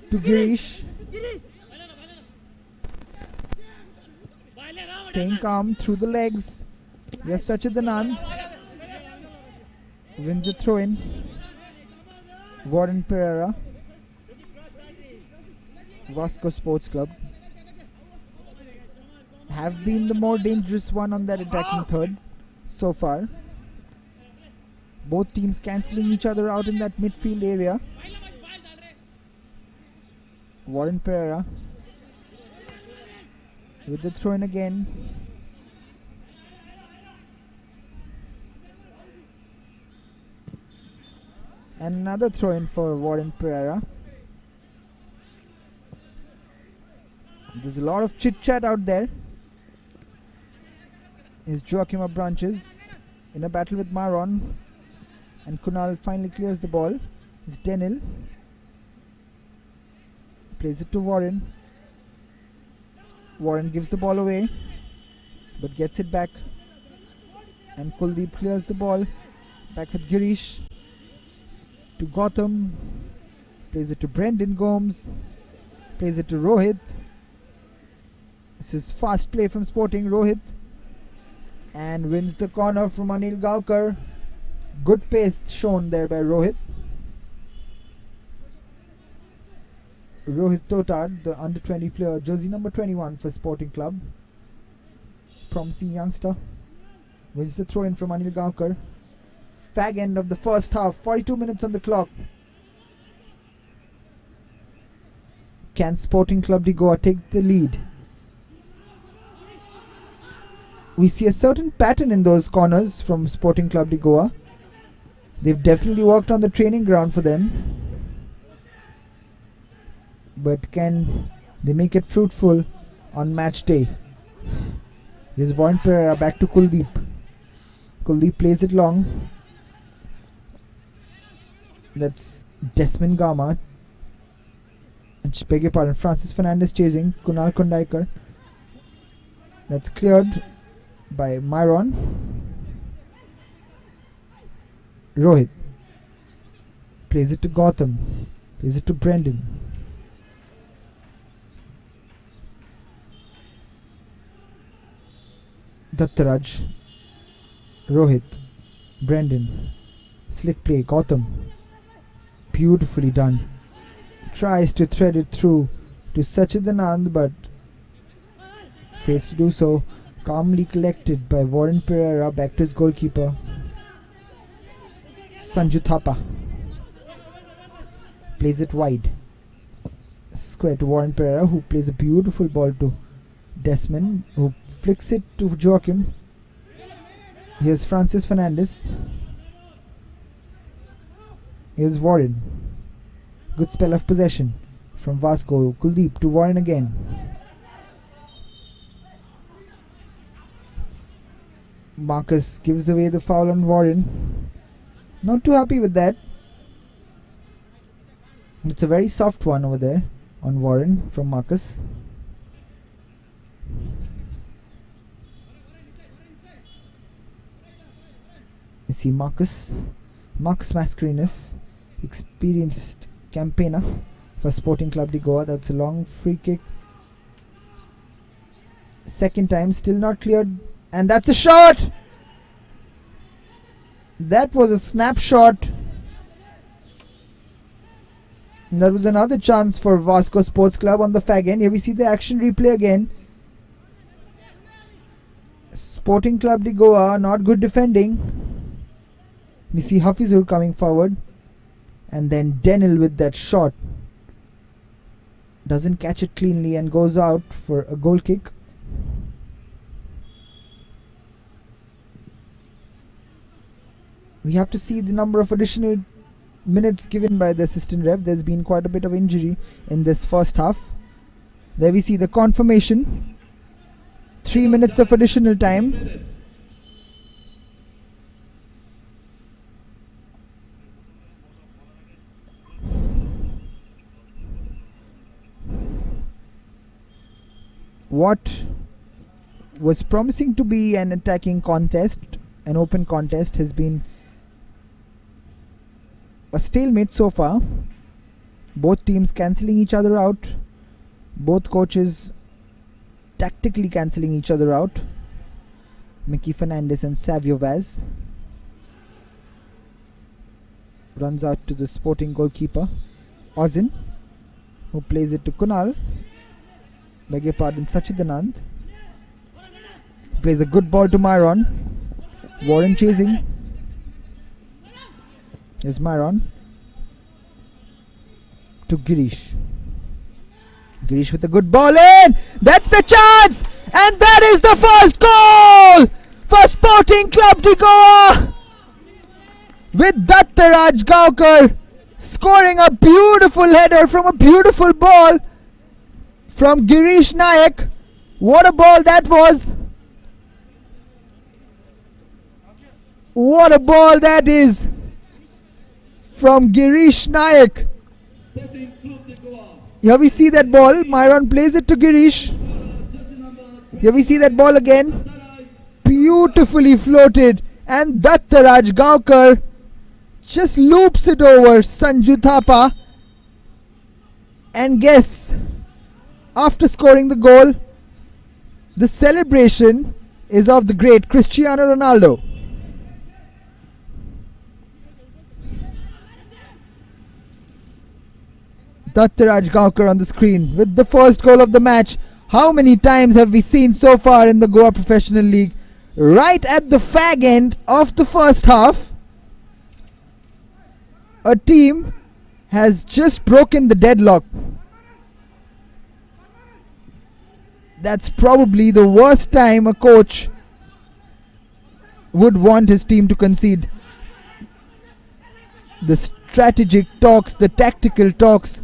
To Girish. Staying calm through the legs. Yes, Sachidanand wins the throw-in. Warren Pereira, Vasco Sports Club, have been the more dangerous one on that attacking third so far. Both teams cancelling each other out in that midfield area. Warren Pereira with the throw-in again. And another throw-in for Warren Pereira. There's a lot of chit-chat out there. Is Joachim Abranches in a battle with Maron, and Kunal finally clears the ball. It's Denil. Plays it to Warren. Warren gives the ball away, but gets it back. And Kuldeep clears the ball. Back with Girish. To Gautam. Plays it to Brendan Gomes. Plays it to Rohit. This is fast play from Sporting. Rohit. And wins the corner from Anil Gaukar. Good pace shown there by Rohit. Rohit Totad, the under 20 player, jersey number 21 for Sporting Club. Promising youngster. Wins the throw in from Anil Gaukar. Fag end of the first half. 42 minutes on the clock. Can Sporting Club de Goa take the lead? We see a certain pattern in those corners from Sporting Club de Goa. They've definitely worked on the training ground for them. But can they make it fruitful on match day? Here's Warren Pereira back to Kuldeep. Kuldeep plays it long. That's Desmond Gama. Beg your pardon, Francis Fernandez chasing. Kunal Kondaikar. That's cleared by Myron. Rohit plays it to Gautam. Plays it to Brendan. Dattaraj. Rohit. Brendan. Slick play. Gautam. Beautifully done. Tries to thread it through to Sachidanand, but fails to do so. Calmly collected by Warren Pereira. Back to his goalkeeper, Sanju Thapa. Plays it wide. Square to Warren Pereira, who plays a beautiful ball to Desmond, who flicks it to Joachim. Here's Francis Fernandez. Here's Warren. Good spell of possession from Vasco. Kuldeep to Warren again. Marcus gives away the foul on Warren. Not too happy with that. It's a very soft one over there on Warren from Marcus. You see Marcus Mascarenas, experienced campaigner for Sporting Club de Goa. That's a long free kick. Second time, still not cleared. And that's a shot! That was a snapshot. And that was another chance for Vasco Sports Club on the fag end. Here we see the action replay again. Sporting Club de Goa, not good defending. We see Hafizur coming forward. And then Denil with that shot. Doesn't catch it cleanly and goes out for a goal kick. We have to see the number of additional minutes given by the assistant ref. There's been quite a bit of injury in this first half. There we see the confirmation. 3 minutes of additional time. What was promising to be an attacking contest, an open contest, has been a stalemate so far. Both teams cancelling each other out. Both coaches tactically cancelling each other out. Mickey Fernandez and Savio Vaz. Runs out to the Sporting goalkeeper Ozin, who plays it to Kunal. Beg your pardon, Sachidanand. Plays a good ball to Myron. Warren chasing. Here's Myron to Girish. Girish with a good ball in. That's the chance, and that is the first goal for Sporting Club de Goa, with Dattaraj Gaukar scoring a beautiful header from a beautiful ball from Girish Nayak. What a ball that was! What a ball that is from Girish Nayak. Sporting Club de Goa. Here we see that ball. Myron plays it to Girish. Jersey number Here we see that ball again. Dattaraj. Beautifully floated, and Dattaraj Gaukar just loops it over Sanju Thapa. And guess, after scoring the goal, the celebration is of the great Cristiano Ronaldo. Dattaraj Gaukar on the screen with the first goal of the match. How many times have we seen so far in the Goa Professional League? Right at the fag end of the first half, a team has just broken the deadlock. That's probably the worst time a coach would want his team to concede. The strategic talks, the tactical talks,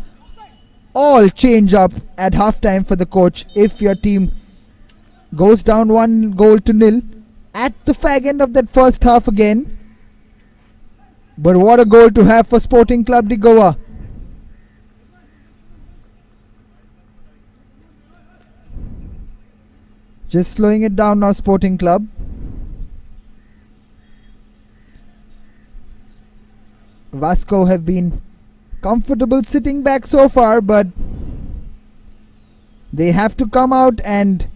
all change up at halftime for the coach if your team goes down 1-0 at the fag end of that first half again. But what a goal to have for Sporting Club de Goa. Just slowing it down now, Sporting Club. Vasco have been comfortable sitting back so far, but they have to come out and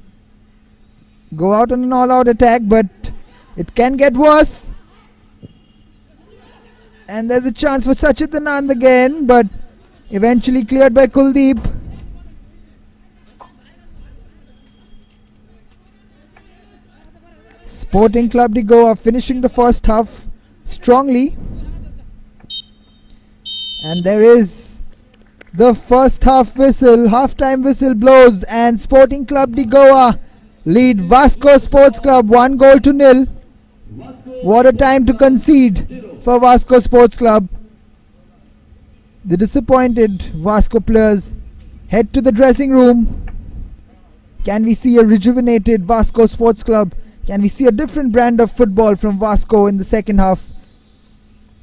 go out on an all-out attack, but it can get worse. And there's a chance for Sachidanand again, but eventually cleared by Kuldeep. Sporting Club de Goa finishing the first half strongly. And there is the first half whistle, halftime whistle blows, and Sporting Club de Goa lead Vasco Sports Club 1-0. Vasco. What a time to concede for Vasco Sports Club. The disappointed Vasco players head to the dressing room. Can we see a rejuvenated Vasco Sports Club? Can we see a different brand of football from Vasco in the second half?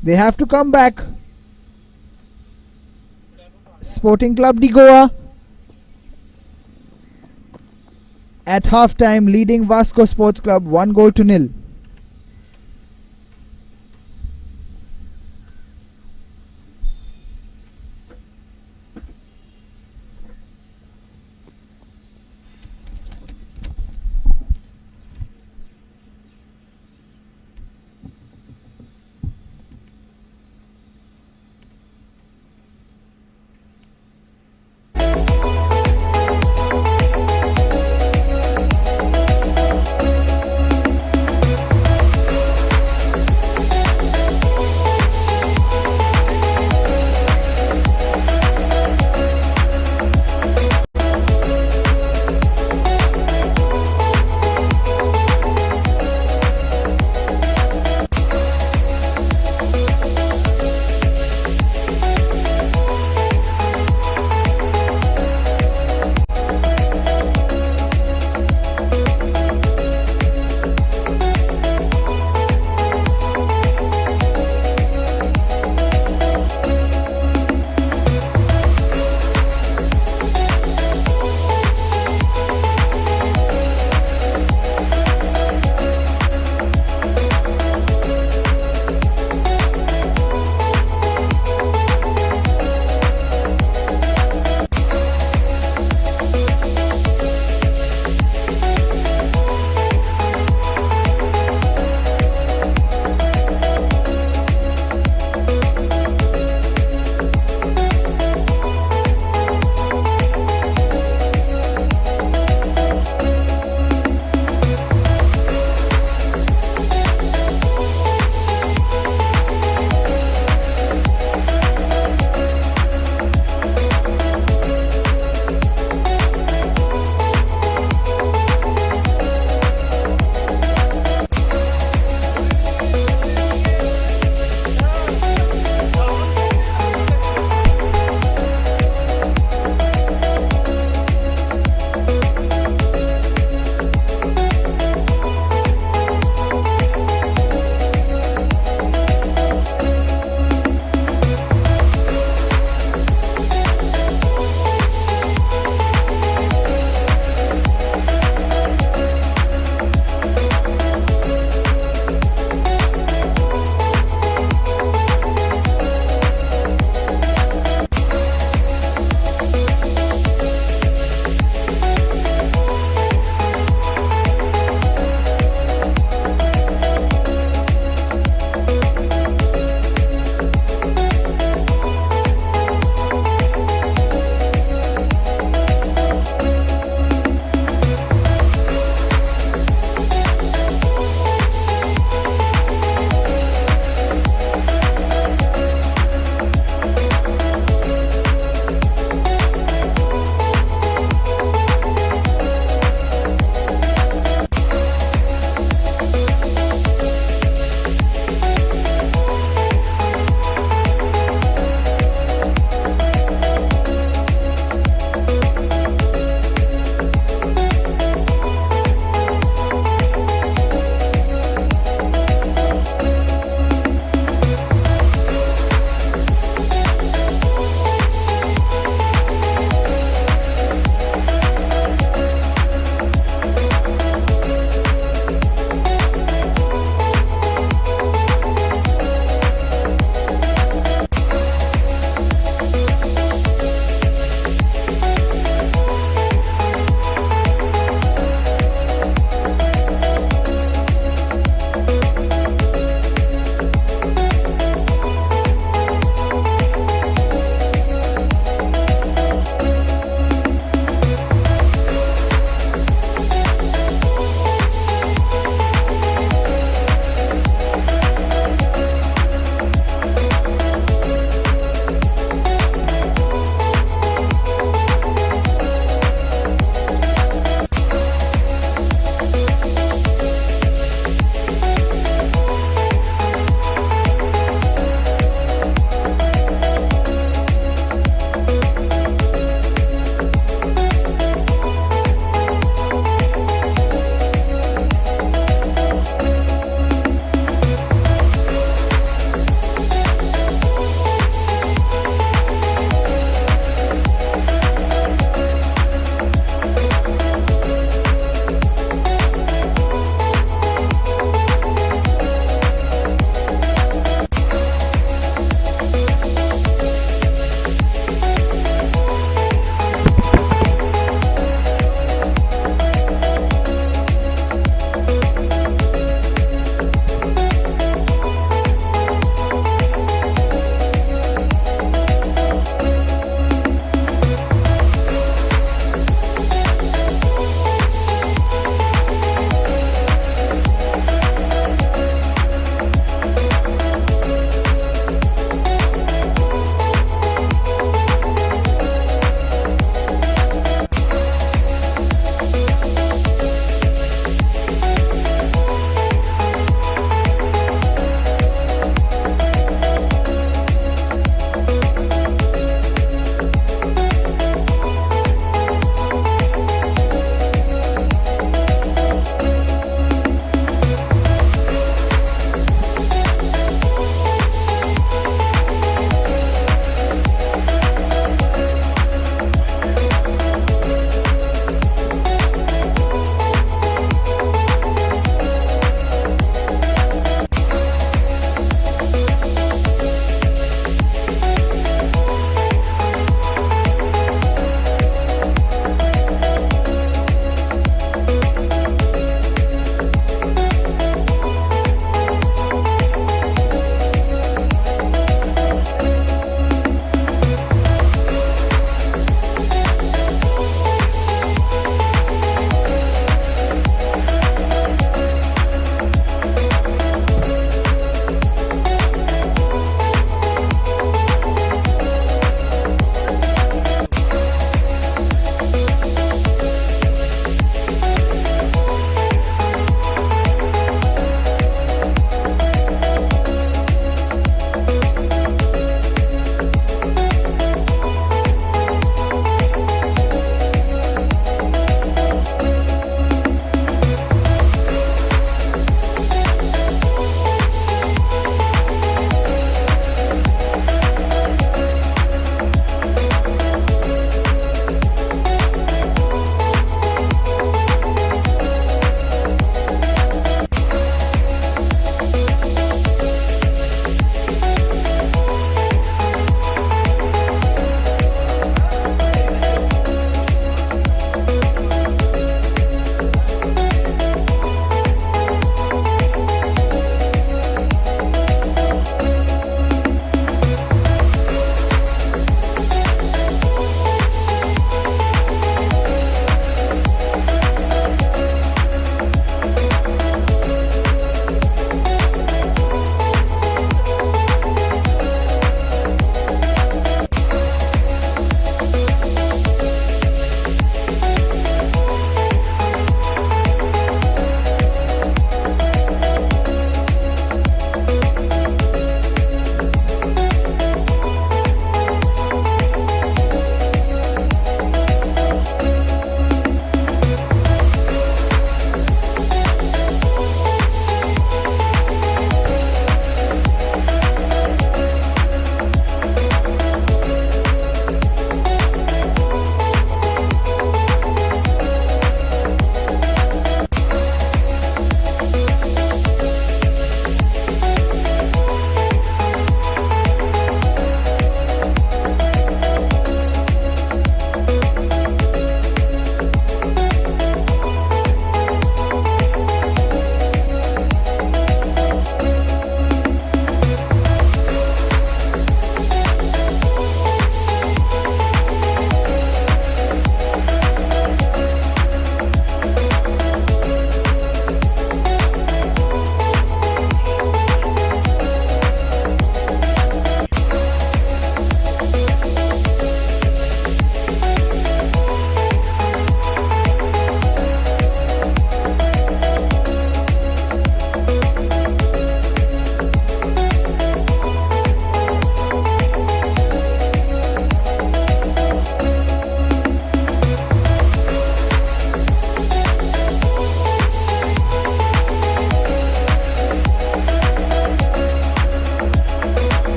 They have to come back. Sporting Club de Goa at halftime leading Vasco Sports Club 1-0.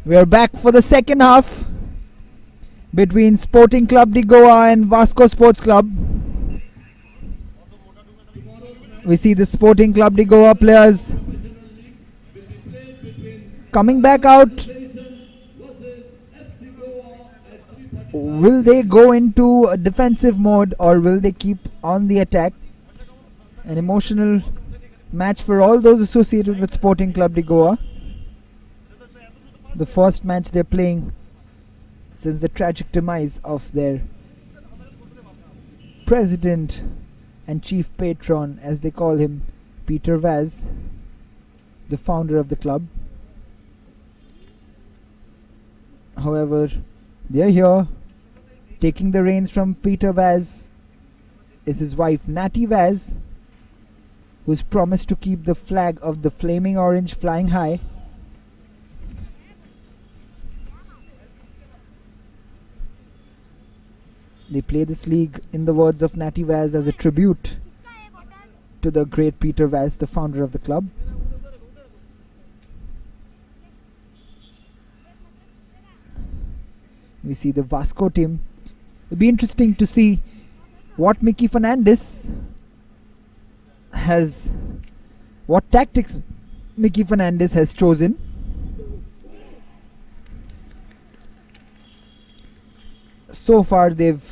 We are back for the second half between Sporting Club de Goa and Vasco Sports Club. We see the Sporting Club de Goa players coming back out. Will they go into a defensive mode or will they keep on the attack? An emotional match for all those associated with Sporting Club de Goa. The first match they're playing since the tragic demise of their president and chief patron, as they call him, Peter Vaz, the founder of the club. However, they're here. Taking the reins from Peter Vaz is his wife Natty Vaz, who's promised to keep the flag of the flaming orange flying high. They play this league, in the words of Natty Vaz, as a tribute to the great Peter Vaz, the founder of the club. We see the Vasco team. It'll be interesting to see what Mickey Fernandez has, what tactics Mickey Fernandez has chosen. So far they've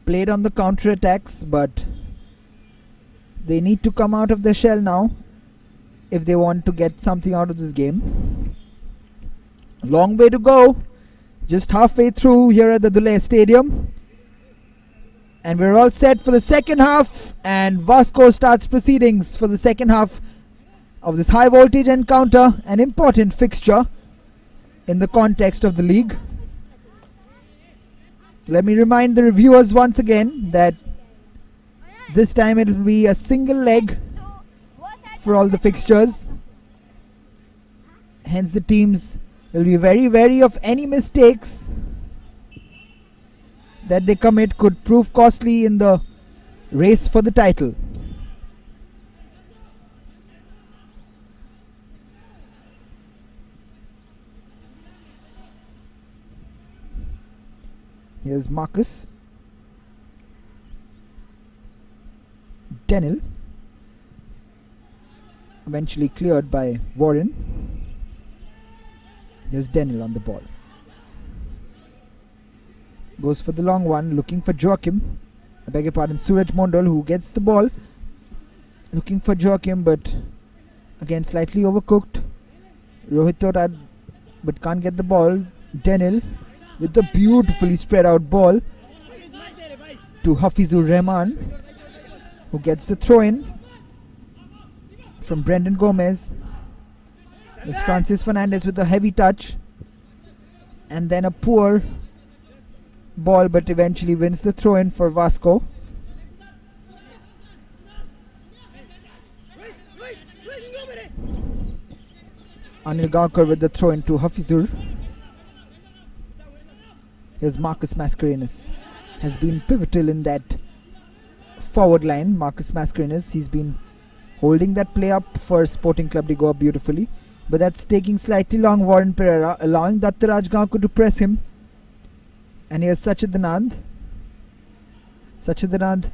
played on the counter attacks, but they need to come out of their shell now if they want to get something out of this game. Long way to go, just halfway through here at the Duler Stadium, and we're all set for the second half, and Vasco starts proceedings for the second half of this high voltage encounter, an important fixture in the context of the league. Let me remind the reviewers once again that this time it will be a single leg for all the fixtures. Hence the teams will be very wary of any mistakes that they commit could prove costly in the race for the title. Here's Marcus. Denil. Eventually cleared by Warren. Here's Denil on the ball. Goes for the long one, looking for Joachim. I beg your pardon, Suraj Mondal, who gets the ball. Looking for Joachim, but again slightly overcooked. Rohit Totad, but can't get the ball. Denil with the beautifully spread out ball to Hafizur Rahman, who gets the throw in from Brendan Gomez. There's Francis Fernandez with a heavy touch, and then a poor ball, but eventually wins the throw in for Vasco. Anil Gaonkar with the throw in to Hafizur. Here's Marcus Mascarenhas. Has been pivotal in that forward line. Marcus Mascarenhas, he's been holding that play up for Sporting Club de Goa beautifully, but that's taking slightly long. Warren Pereira allowing Dattaraj Gaonkar to press him. And here's Sachidanand. Sachidanand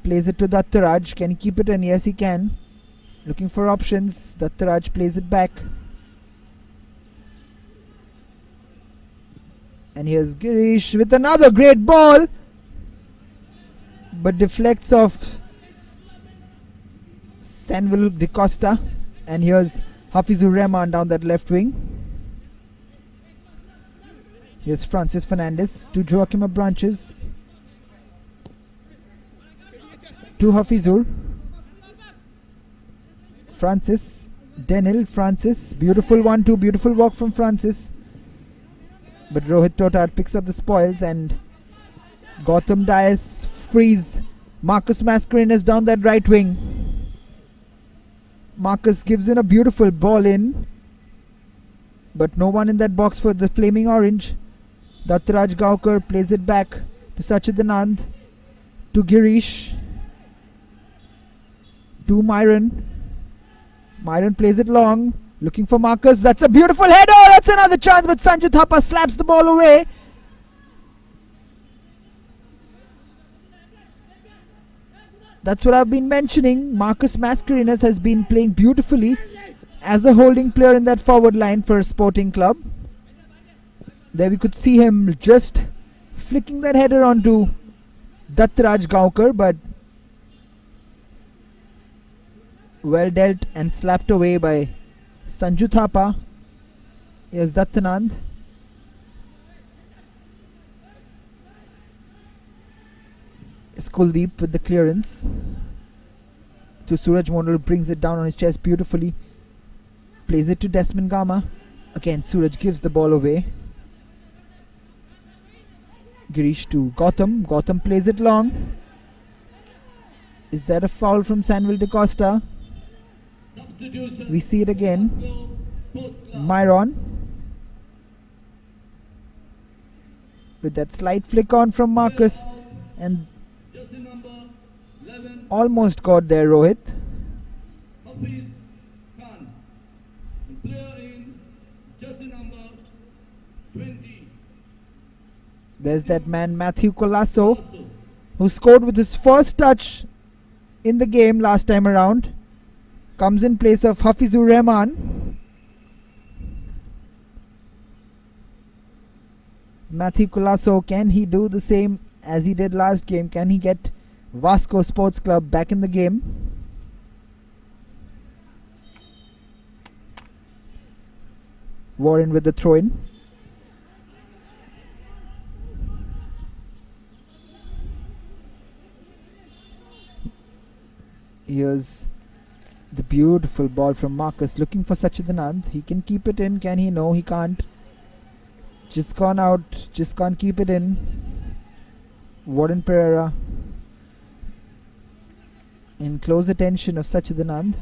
plays it to Dattaraj. Can he keep it? And yes, he can. Looking for options. Dattaraj plays it back. And here's Girish with another great ball, but deflects off Selvel de Costa. And here's Hafizur Rahman down that left wing. Here's Francis Fernandez to Joachim Abranches. To Hafizur. Francis. Denil. Francis. Beautiful 1-2. Beautiful walk from Francis. But Rohit Totad picks up the spoils, and Gautam Dias frees Marcus Mascarenhas down that right wing. Marcus gives in a beautiful ball in, but no one in that box for the flaming orange. Dattaraj Gaonkar plays it back to Sachidanand, to Girish, to Myron. Myron plays it long. Looking for Marcus. That's a beautiful header. That's another chance, but Sanju Thapa slaps the ball away. That's what I've been mentioning. Marcus Mascarenas has been playing beautifully as a holding player in that forward line for Sporting Club. There we could see him just flicking that header onto Dattaraj Gaonkar, but well dealt and slapped away by Sanju Thapa. Here's Dattanand. Kuldeep with the clearance to Suraj Mondal, brings it down on his chest beautifully. Plays it to Desmond Gama. Again, Suraj gives the ball away. Girish to Gautam. Gautam plays it long. Is that a foul from Selvel de Costa? We see it again. Myron with that slight flick on from Marcus, and almost got there Rohit. There's that man Matthew Colasso, who scored with his first touch in the game last time around. Comes in place of Hafizur Rahman. Matthew Colasso, can he do the same as he did last game? Can he get Vasco Sports Club back in the game? Warren with the throw-in. Here's the beautiful ball from Marcus, looking for Sachidanand. He can keep it in, can he? No, he can't. Just gone out, just can't keep it in. Warren Pereira in close attention of Sachidanand.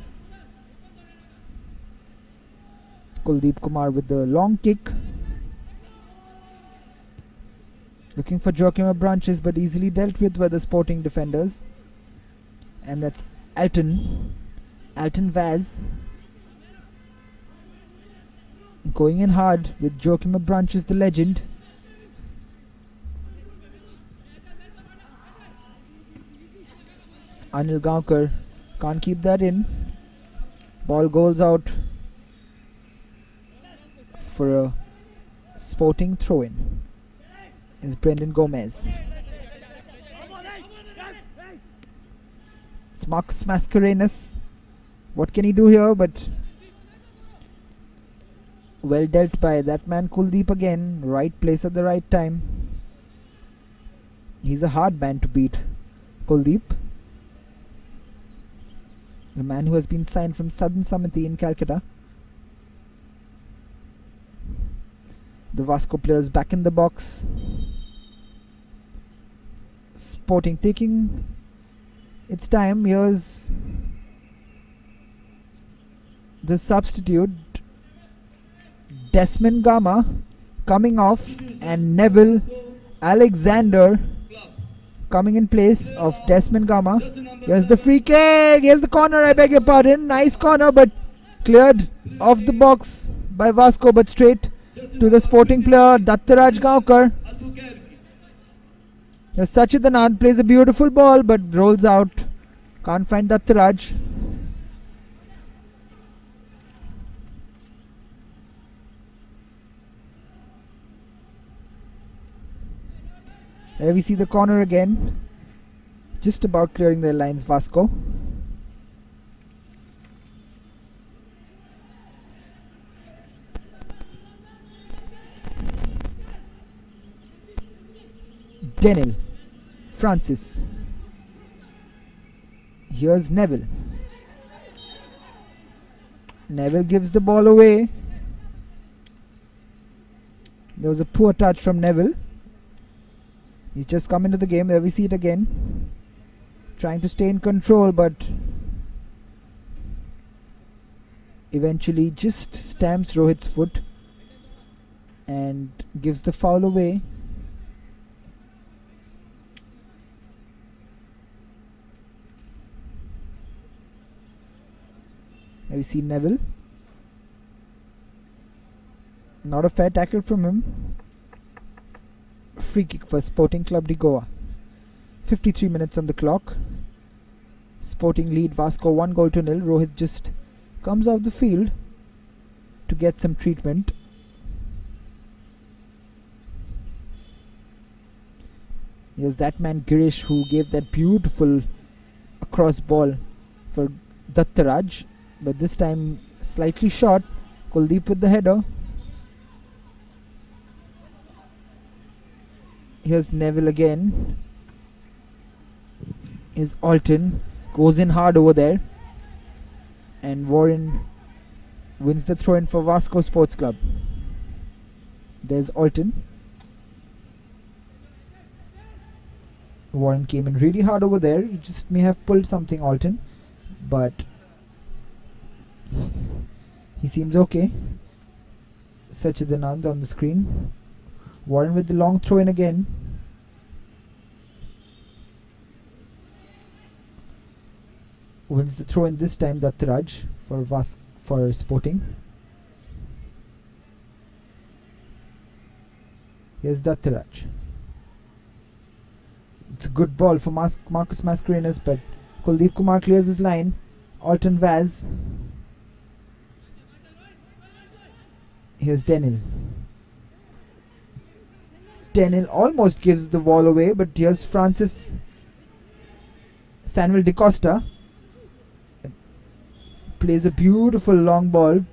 Kuldeep Kumar with the long kick. Looking for Joachim Branches, but easily dealt with by the Sporting defenders. And that's Alton Vaz going in hard with Joachim Branches, the legend. Anil Gaonkar can't keep that in. Ball goes out for a Sporting throw-in. Is Brendan Gomez. It's Marcus Mascarenas. What can he do here? But well dealt by that man Kuldeep again. Right place at the right time. He's a hard man to beat, Kuldeep. The man who has been signed from Southern Samiti in Calcutta. The Vasco players back in the box. Sporting taking its time. Here's the substitute Desmond Gama coming off, and Neville Alexander coming in place of Desmond Gama. Here's the free kick. Here's the corner, I beg your pardon. Nice corner, but cleared off the box by Vasco, but straight to the Sporting player Dattaraj Gaonkar. Here's Sachidanand, plays a beautiful ball but rolls out. Can't find Dattaraj. There we see the corner again. Just about clearing their lines, Vasco. Denil Francis. Here's Neville. Neville gives the ball away. There was a poor touch from Neville. He's just come into the game. There we see it again. Trying to stay in control, but eventually just stamps Rohit's foot and gives the foul away. There we see Neville. Not a fair tackle from him. Free kick for Sporting Club de Goa. 53 minutes on the clock. Sporting lead Vasco 1-0. Rohit just comes off the field to get some treatment. Here's that man Girish who gave that beautiful cross ball for Dattaraj, but this time slightly short. Kuldeep with the header. Here's Neville again. Here's Alton, goes in hard over there, and Warren wins the throw-in for Vasco Sports Club. There's Alton. Warren came in really hard over there. He just may have pulled something, Alton, but he seems okay. Sachidanand on the screen. Warren with the long throw in again. Wins the throw in this time, Dattaraj for Sporting. Here's Dattaraj. It's a good ball for Marcus Mascarenhas, but Kuldeep Kumar clears his line. Alton Vaz. Here's Denil. Denil almost gives the ball away, but here's Francis Selvel Goa. Plays a beautiful long ball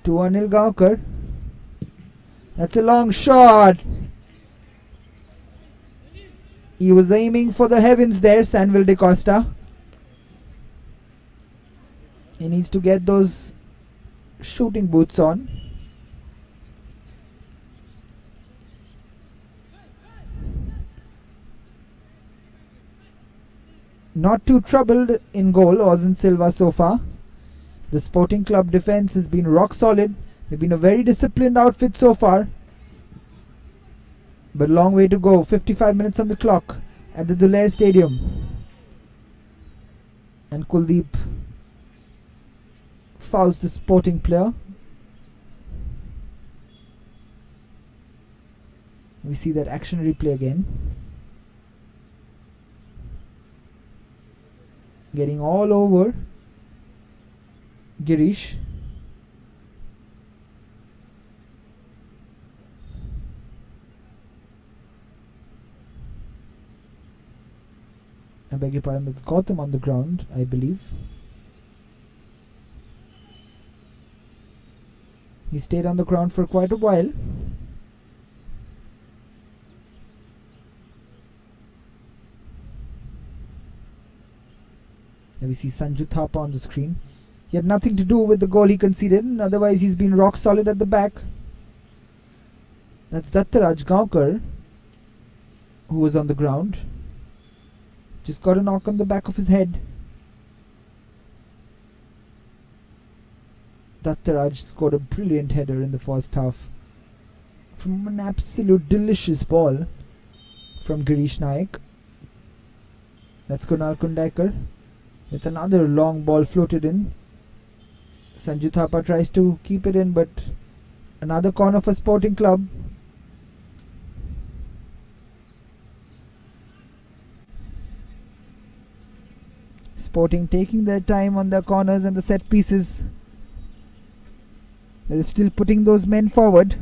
to Anil Gaonkar. That's a long shot. He was aiming for the heavens there, Selvel Goa. He needs to get those shooting boots on. Not too troubled in goal, Ozen Silva so far. The Sporting Club defense has been rock solid. They've been a very disciplined outfit so far. But long way to go. 55 minutes on the clock at the Duler Stadium. And Kuldeep fouls the Sporting player. We see that action replay again. Getting all over Girish. I beg your pardon, that's Gautam on the ground, I believe. He stayed on the ground for quite a while. Now we see Sanju Thapa on the screen. He had nothing to do with the goal he conceded, and otherwise he's been rock solid at the back. That's Dattaraj Gaonkar, who was on the ground. Just got a knock on the back of his head. Dattaraj scored a brilliant header in the first half from an absolute delicious ball from Girish Naik. That's Kunal Kundaikar with another long ball floated in. Sanju Thapa tries to keep it in, but another corner for Sporting Club. Sporting taking their time on their corners and the set pieces. They're still putting those men forward.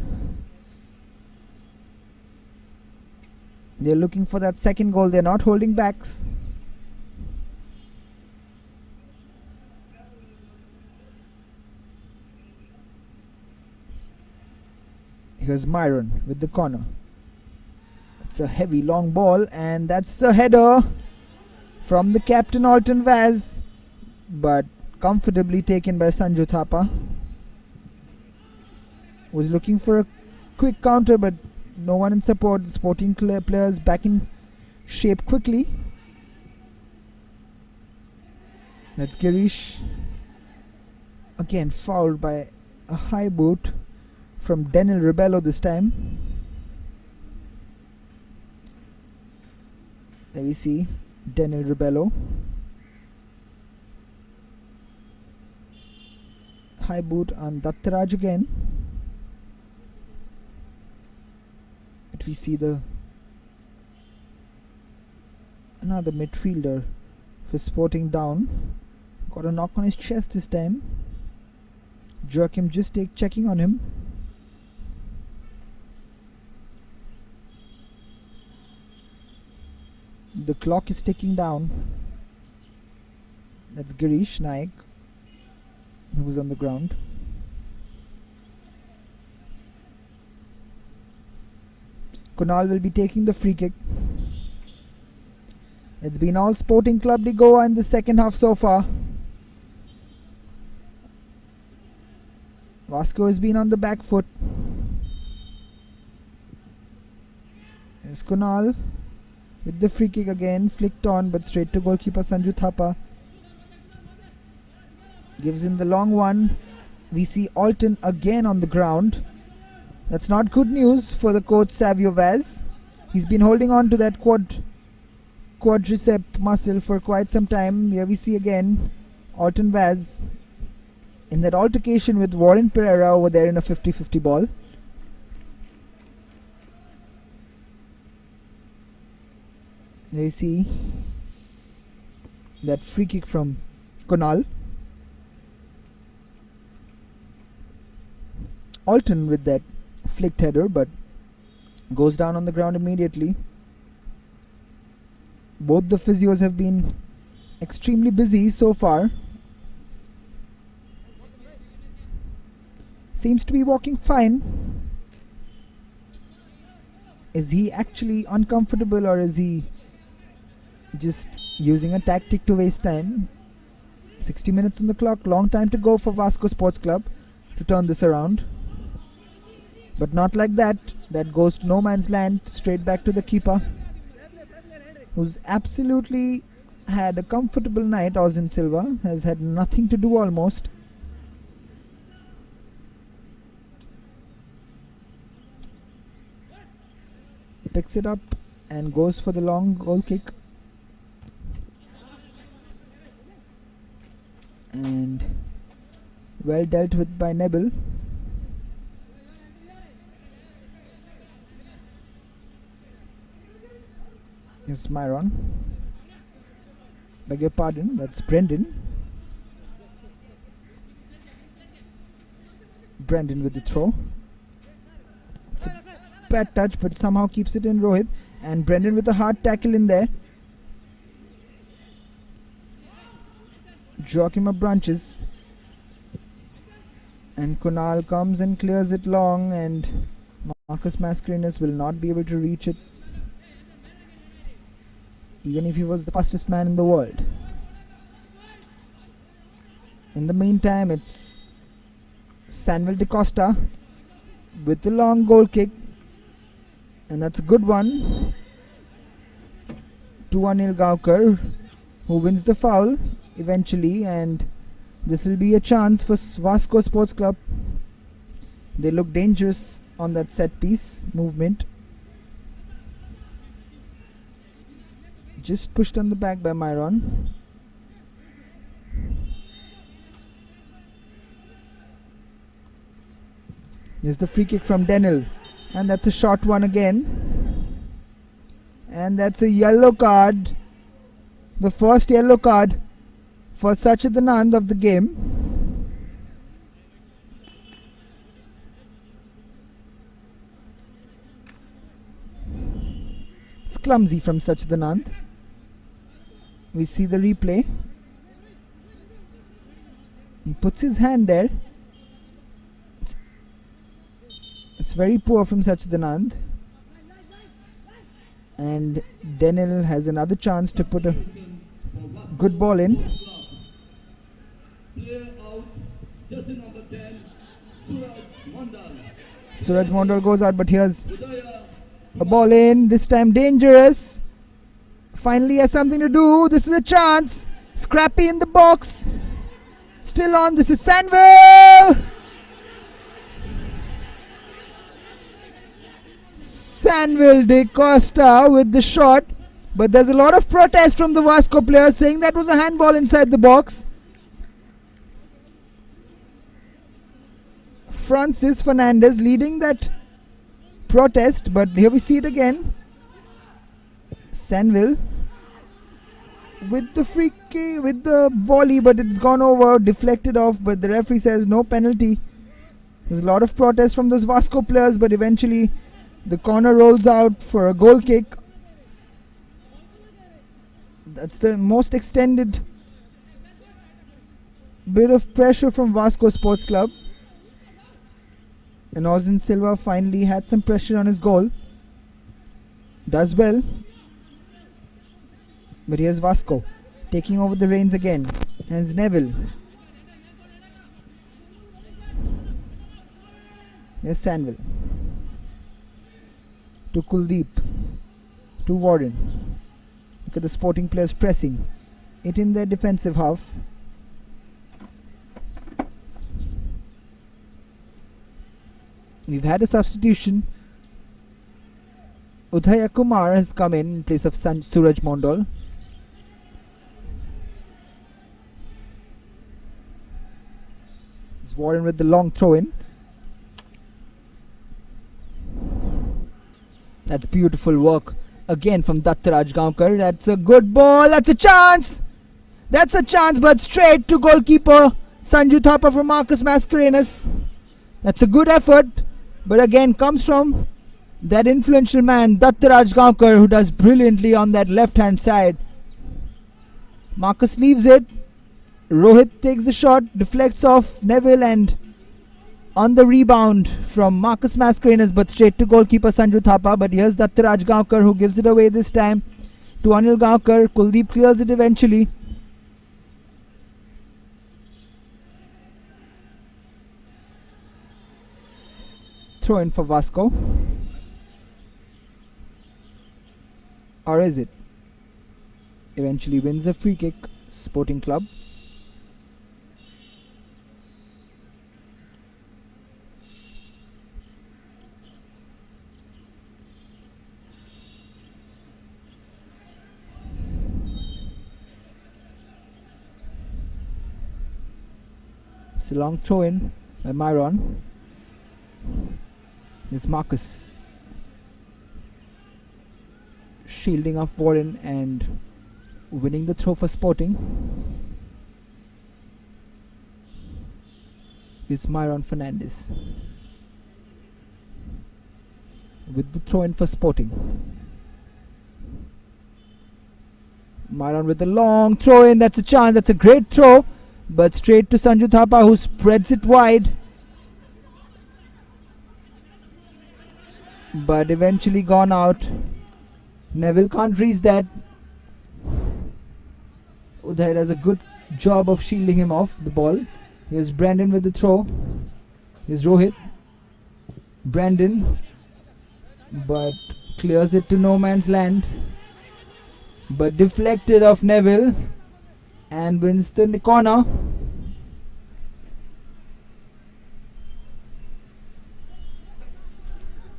They're looking for that second goal. They're not holding back. Here's Myron with the corner. It's a heavy long ball, and that's a header from the captain Alton Vaz, but comfortably taken by Sanju Thapa. Was looking for a quick counter, but no one in support. The Sporting players back in shape quickly. That's Girish. Again fouled by a high boot from Denil Rebello this time. There we see Denil Rebello. high boot on Dattaraj again. But we see another midfielder for Sporting down. Got a knock on his chest this time. Joachim just checking on him. The clock is ticking down. That's Girish Naik, who was on the ground. Kunal will be taking the free kick. It's been all Sporting Club de Goa in the second half so far. Vasco has been on the back foot. There's Kunal with the free kick again, flicked on but straight to goalkeeper Sanju Thapa. Gives in the long one. We see Alton again on the ground. That's not good news for the coach Savio Vaz. He's been holding on to that quadricep muscle for quite some time. Here we see again Alton Vaz in that altercation with Warren Pereira over there in a 50-50 ball. There you see that free kick from Kunal. Alton with that flicked header, but goes down on the ground immediately. Both the physios have been extremely busy so far. Seems to be walking fine. Is he actually uncomfortable, or is he just using a tactic to waste time? 60 minutes on the clock, long time to go for Vasco Sports Club to turn this around. But not like that. That goes to no man's land, straight back to the keeper, who's absolutely had a comfortable night. Ozin Silva has had nothing to do almost. Picks it up and goes for the long goal kick. And well dealt with by Nebil. Here's Myron. Beg your pardon, that's Brendan. Brendan with the throw. It's a bad touch, but somehow keeps it in Rohit. And Brendan with a hard tackle in there. Joachim up branches. And Kunal comes and clears it long, and Marcus Mascarenas will not be able to reach it, even if he was the fastest man in the world. In the meantime, it's Sanvel de Costa with the long goal kick, and that's a good one. 2-1 Gaukar, who wins the foul eventually, and this will be a chance for Vasco Sports Club. They look dangerous on that set piece movement. Just pushed on the back by Myron. Here's the free kick from Denil, and that's a short one again. And that's a yellow card. The first yellow card for Sachidanand of the game. It's clumsy from Sachidanand. We see the replay. He puts his hand there. It's very poor from Sachidanand. And Denil has another chance to put a good ball in. Player out, jersey number 10, Suraj Mondal. Suraj Mondal goes out, but here's a ball in, this time dangerous. Finally has something to do. This is a chance. Scrappy in the box. Still on. This is Sanvel. Sanvel de Costa with the shot. But there's a lot of protest from the Vasco players saying that was a handball inside the box. Francis Fernandez leading that protest, but here we see it again. Selvel with the free kick, with the volley, but it's gone over, deflected off, but the referee says no penalty. There's a lot of protest from those Vasco players, but eventually the corner rolls out for a goal kick. That's the most extended bit of pressure from Vasco Sports Club. And Ozan Silva finally had some pressure on his goal. Does well. But here's Vasco taking over the reins again. Here's Neville. Here's Selvel. To Kuldeep. To Warren. Look at the Sporting players pressing it in their defensive half. We've had a substitution. Udhaya Kumar has come in place of Suraj Mondal. It's Warren with the long throw in. That's beautiful work again from Dattaraj Gaonkar. That's a good ball. That's a chance. That's a chance, but straight to goalkeeper Sanju Thapa from Marcus Mascarenhas. That's a good effort, but again comes from that influential man Dattaraj Gaonkar, who does brilliantly on that left hand side. Marcus leaves it. Rohit takes the shot, deflects off Neville, and on the rebound from Marcus Mascarenhas, but straight to goalkeeper Sanju Thapa. But here's Dattaraj Gaonkar, who gives it away this time to Anil Gaonkar. Kuldeep clears it eventually. Throw in for Vasco. Or is it? Eventually wins a free kick, Sporting Club. It's a long throw in by Myron. There's Marcus shielding off Warren and winning the throw for Sporting. Is Myron Fernandez with the throw in for Sporting. Myron with the long throw in. That's a chance. That's a great throw, but straight to Sanju Thapa, who spreads it wide, but eventually gone out. Neville can't reach that. Uday does a good job of shielding him off the ball. Here's Brandon with the throw. Here's Rohit. Brandon, but clears it to no man's land, but deflected off Neville and wins the corner.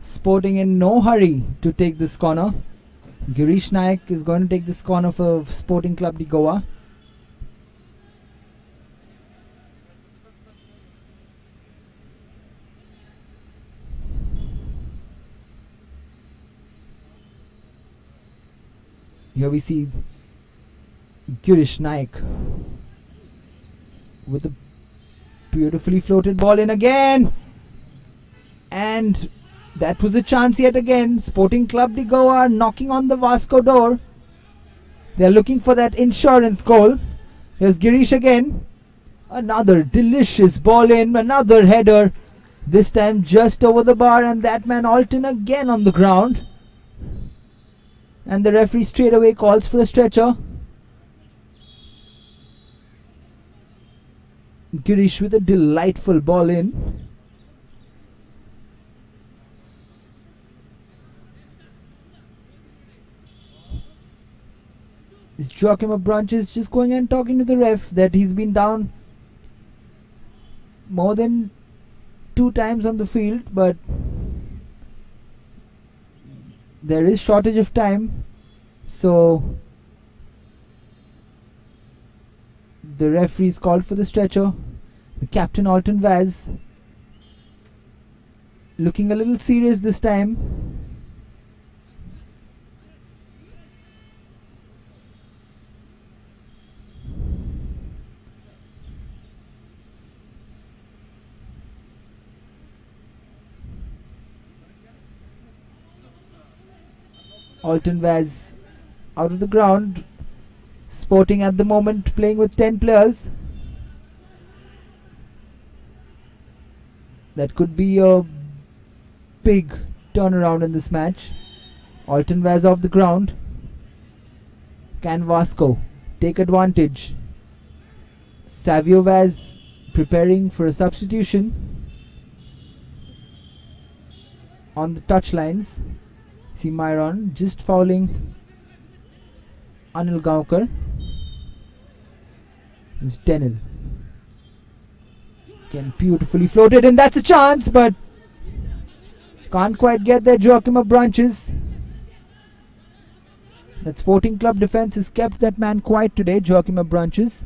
Sporting in no hurry to take this corner. Girish Naik is going to take this corner for Sporting Club de Goa. Here we see Girish Naik with a beautifully floated ball in again, and that was a chance yet again. Sporting Club de Goa knocking on the Vasco door. They're looking for that insurance goal. Here's Girish again. Another delicious ball in, another header. This time just over the bar, and that man Alton again on the ground. And the referee straight away calls for a stretcher. Girish with a delightful ball in. Joachim Abranch is just going and talking to the ref that he's been down more than 2 times on the field, but there is shortage of time, so the referee's called for the stretcher. The captain Alton Vaz looking a little serious this time. Alton Vaz out of the ground. Sporting at the moment playing with 10 players. That could be a big turnaround in this match. Alton Vaz off the ground. Can Vasco take advantage? Savio Vaz preparing for a substitution on the touchlines. See Myron just fouling Anil Gaonkar. It's Denil. Can beautifully float it, and that's a chance, but can't quite get there. Joachim of Branches. That Sporting Club defense has kept that man quiet today, Joachim of Branches.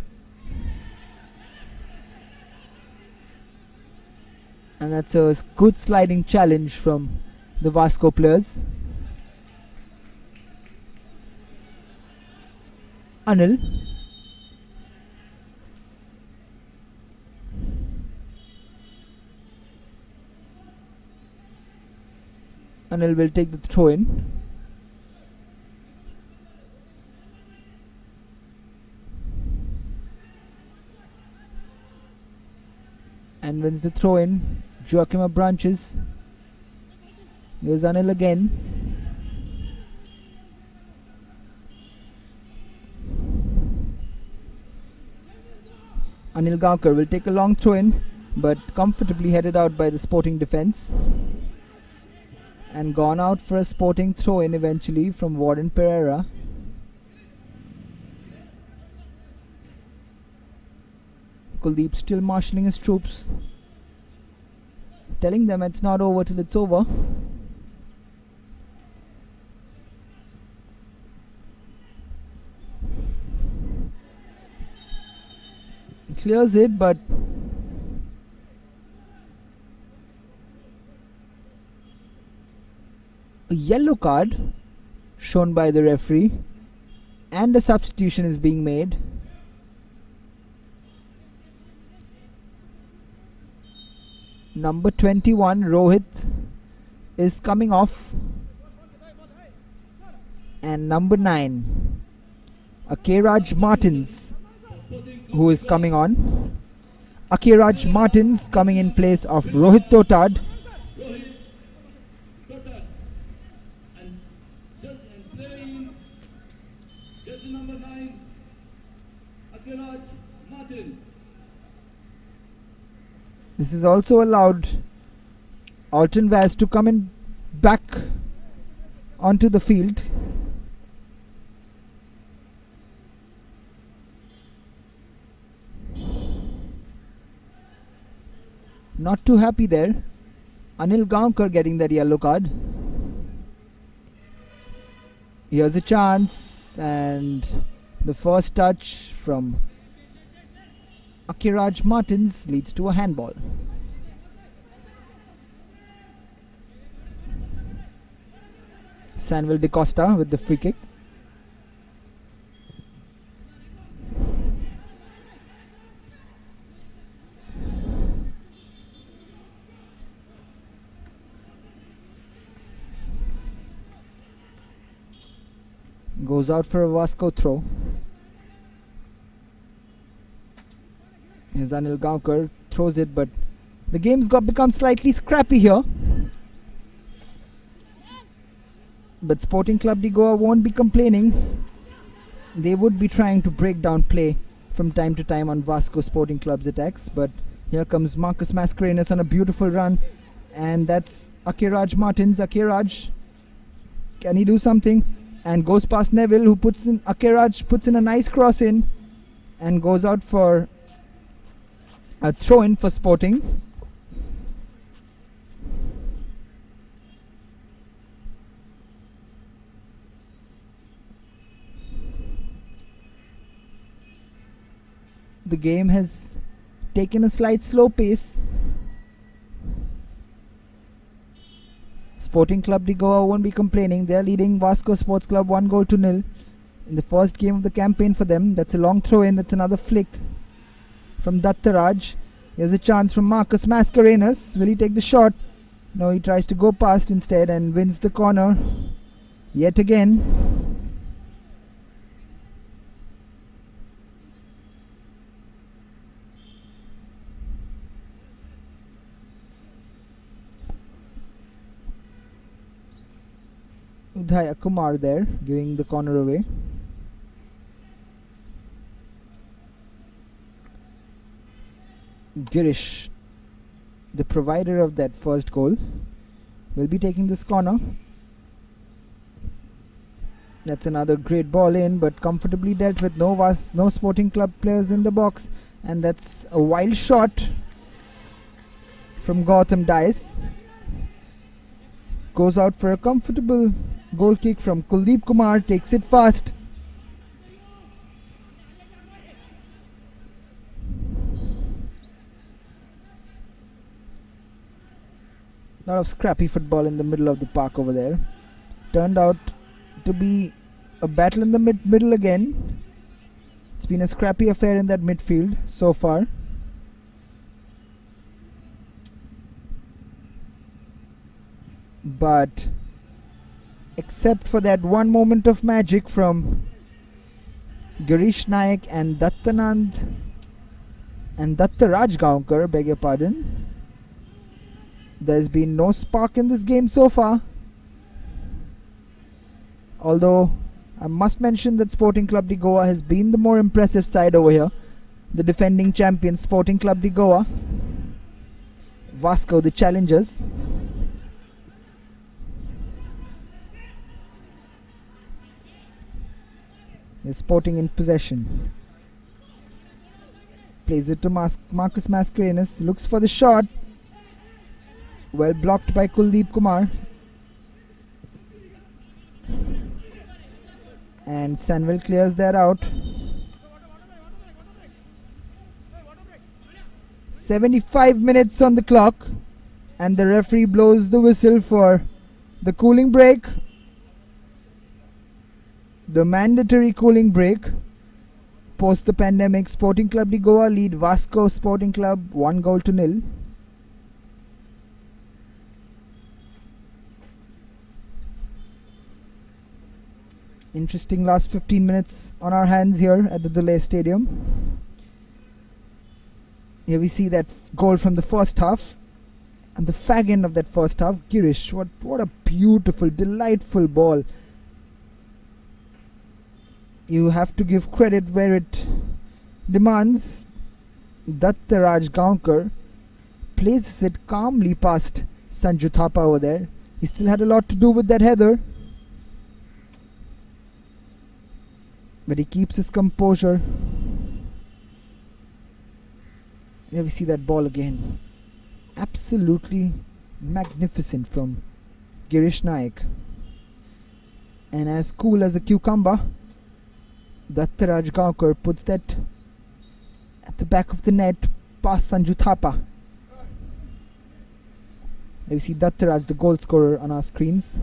And that's a good sliding challenge from the Vasco players. Anil. Anil will take the throw in. And wins the throw in. Joachim of Branches. Here's Anil again. Anil Gaonkar will take a long throw in, but comfortably headed out by the Sporting defense. And gone out for a Sporting throw in eventually from Warren Pereira. Kuldeep still marshalling his troops, telling them it's not over till it's over. Clears it, but a yellow card shown by the referee, and a substitution is being made. Number 21 Rohit is coming off, and number 9 Akiraj Martins, who is coming on. Akiraj Martins coming in place of Rohit Totad. Rohit Totad. And playing jersey number 9, Akiraj Martin. This is also allowed Alton Vaz to come in back onto the field. Not too happy there. Anil Gaonkar getting that yellow card. Here's a chance, and the first touch from Akiraj Martins leads to a handball. Samuel De Costa with the free kick. Goes out for a Vasco throw. Here's Anil Gaonkar, throws it, but the game's become slightly scrappy here. But Sporting Club de Goa won't be complaining. They would be trying to break down play from time to time on Vasco Sporting Club's attacks. But here comes Marcus Mascarenhas on a beautiful run, and that's Akiraj Martins. Akiraj, can he do something? And goes past Neville, who Akiraj puts in a nice cross in, and goes out for a throw in for Sporting. The game has taken a slight slow pace. Sporting Club de Goa won't be complaining. They're leading Vasco Sports Club 1-0 in the first game of the campaign for them. That's a long throw in. That's another flick from Dattaraj. Here's a chance from Marcus Mascarenhas. Will he take the shot? No, he tries to go past instead and wins the corner yet again. Udhaya Kumar there, giving the corner away. Girish, the provider of that first goal, will be taking this corner. That's another great ball in, but comfortably dealt with. No Sporting Club players in the box, and that's a wild shot from Gautam Dice. Goes out for a comfortable goal kick from Kuldeep Kumar, takes it fast. Lot of scrappy football in the middle of the park over there. Turned out to be a battle in the middle again. It's been a scrappy affair in that midfield so far. But except for that one moment of magic from Girish Naik and Dattanand and Dattaraj Gaonkar, beg your pardon, there's been no spark in this game so far. Although I must mention that Sporting Club de Goa has been the more impressive side over here. The defending champions Sporting Club de Goa, Vasco the challengers. Is Sporting in possession. Plays it to Marcus Mascarenhas. Looks for the shot. Well blocked by Kuldeep Kumar. And Selvel clears that out. 75 minutes on the clock. And the referee blows the whistle for the cooling break. The mandatory cooling break. Post the pandemic, Sporting Club de Goa lead Vasco Sporting Club 1-0. Interesting last 15 minutes on our hands here at the Duler Stadium. Here we see that goal from the first half. And the fag end of that first half, Girish. What a beautiful, delightful ball. You have to give credit where it demands. Dattaraj Gaonkar places it calmly past Sanju Thapa over there. He still had a lot to do with that header, but he keeps his composure. Here we see that ball again. Absolutely magnificent from Girish Naik. And as cool as a cucumber, Dattaraj Gaonkar puts that at the back of the net past Sanju Thapa. There we see Dattaraj, the goal scorer, on our screens.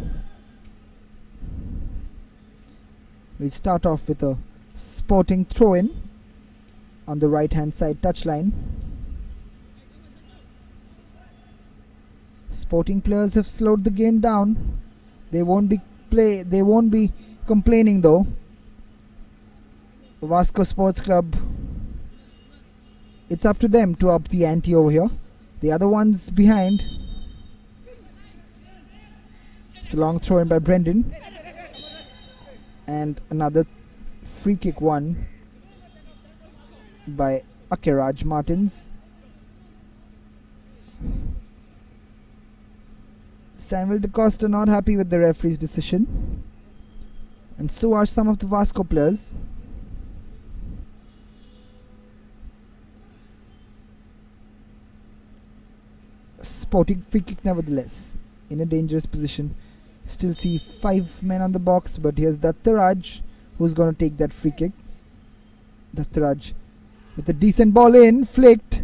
We start off with a Sporting throw-in on the right hand side touchline. Sporting players have slowed the game down. They won't be complaining though. Vasco Sports Club, it's up to them to up the ante over here. The other ones behind. It's a long throw in by Brendan. And another free kick won by Akiraj Martins. Samuel Da Costa not happy with the referee's decision. And so are some of the Vasco players. Sporting free kick nevertheless. In a dangerous position. Still see 5 men on the box, but here's Dattaraj who's going to take that free kick. Dattaraj with a decent ball in, flicked.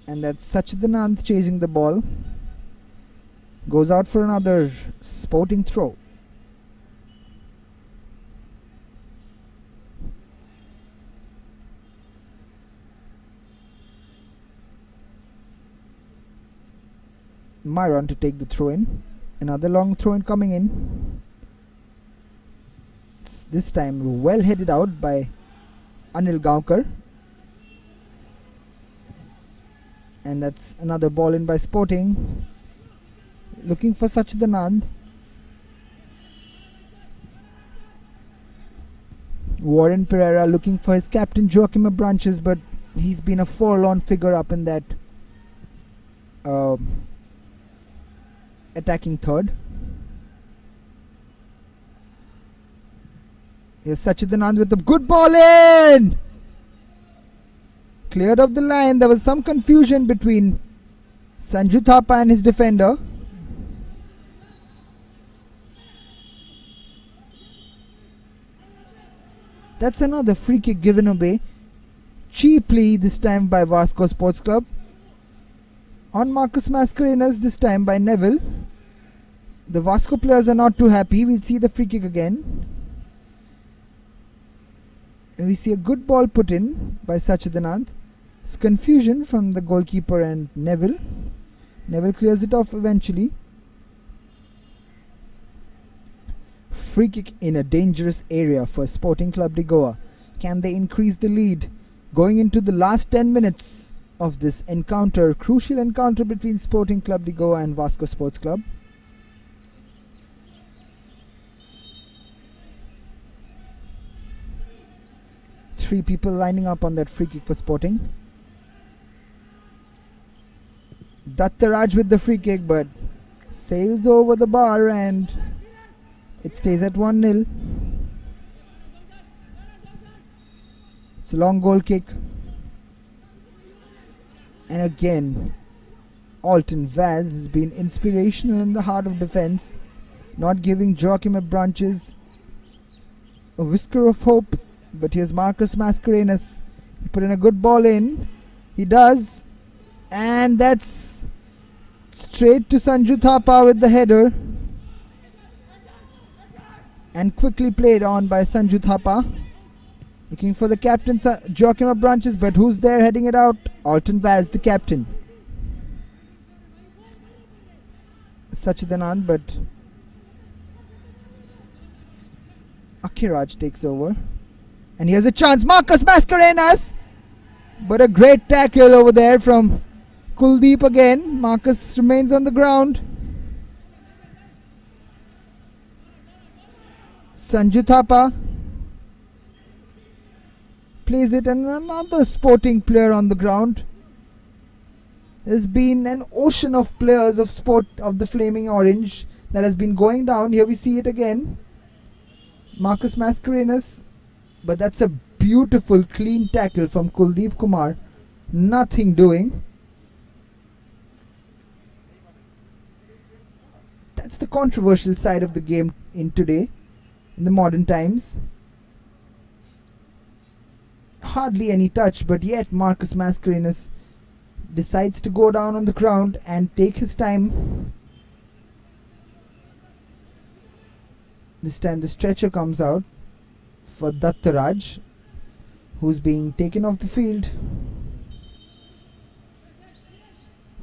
And that's Sachidanand chasing the ball. Goes out for another sporting throw. Myron to take the throw in. Another long throw in coming in. This time well headed out by Anil Gaonkar. And that's another ball in by Sporting. Looking for Sachidanand. Warren Pereira looking for his captain Joachim Branches, but he's been a forlorn figure up in that attacking third. Here's Sachidanand with a good ball in! Cleared off the line. There was some confusion between Sanju Thapa and his defender. That's another free kick given away cheaply, this time by Vasco Sports Club. On Marcus Mascarenas, this time by Neville. The Vasco players are not too happy. We'll see the free kick again. And we see a good ball put in by Sachidanand. It's confusion from the goalkeeper and Neville. Neville clears it off eventually. Free kick in a dangerous area for Sporting Club de Goa. Can they increase the lead going into the last 10 minutes of this encounter, crucial encounter between Sporting Club de Goa and Vasco Sports Club? Three people lining up on that free kick for Sporting. Dattaraj with the free kick, but sails over the bar and it stays at 1-0. It's a long goal kick. And again, Alton Vaz has been inspirational in the heart of defence, not giving Joachim Branches a whisker of hope. But here's Marcus Mascarenas. He put in a good ball in. He does. And that's straight to Sanju Thapa with the header. And quickly played on by Sanju Thapa. Looking for the captain, Joachim Branches. But who's there heading it out? Alton Vaz, the captain. Sachidanand, but Akiraj takes over. And here's a chance, Marcus Mascarenas! But a great tackle over there from Kuldeep again. Marcus remains on the ground. Sanju Thapa plays it, and another Sporting player on the ground. There's been an ocean of players of sport of the Flaming Orange that has been going down. Here we see it again. Marcus Mascarenas. But that's a beautiful clean tackle from Kuldeep Kumar. Nothing doing. That's the controversial side of the game in today, in the modern times. Hardly any touch, but yet Marcus Mascarenas decides to go down on the ground and take his time. This time the stretcher comes out for Dattaraj, who's being taken off the field.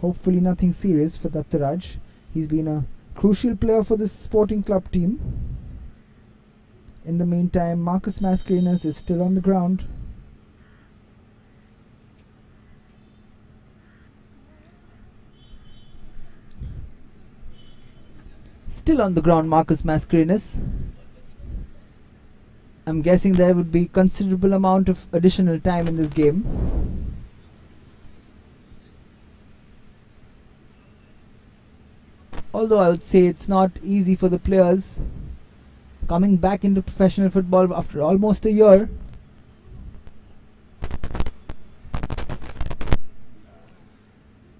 Hopefully nothing serious for Dattaraj. He's been a crucial player for this Sporting Club team. In the meantime, Marcus Mascarenas is still on the ground. Still on the ground, Marcus Mascarenas. I'm guessing there would be considerable amount of additional time in this game. Although I would say it's not easy for the players coming back into professional football after almost a year.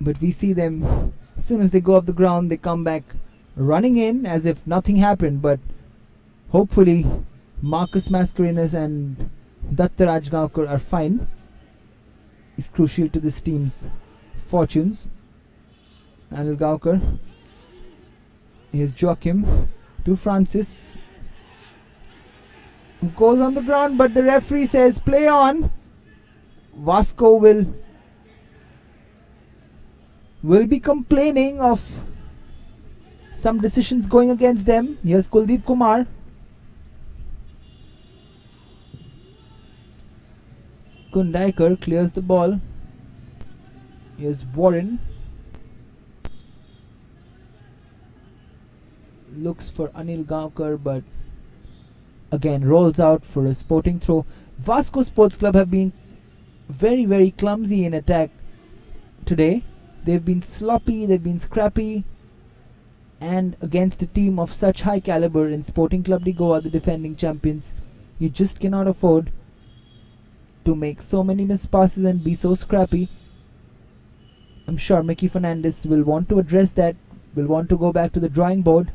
But we see them, as soon as they go off the ground, they come back running in as if nothing happened. But hopefully Marcus Mascarenas and Dattaraj Gaonkar are fine. Is crucial to this team's fortunes. Anil Gaukar. Here's Joachim to Francis. Goes on the ground, but the referee says play on. Vasco will be complaining of some decisions going against them. Here's Kuldeep Kumar. Kundaikar clears the ball. Here's Warren. Looks for Anil Gaukar, but again rolls out for a sporting throw. Vasco Sports Club have been very, very clumsy in attack today. They've been sloppy, they've been scrappy, and against a team of such high caliber in Sporting Club de Goa, the defending champions, you just cannot afford to make so many missed passes and be so scrappy. I'm sure Mickey Fernandez will want to address that, will want to go back to the drawing board.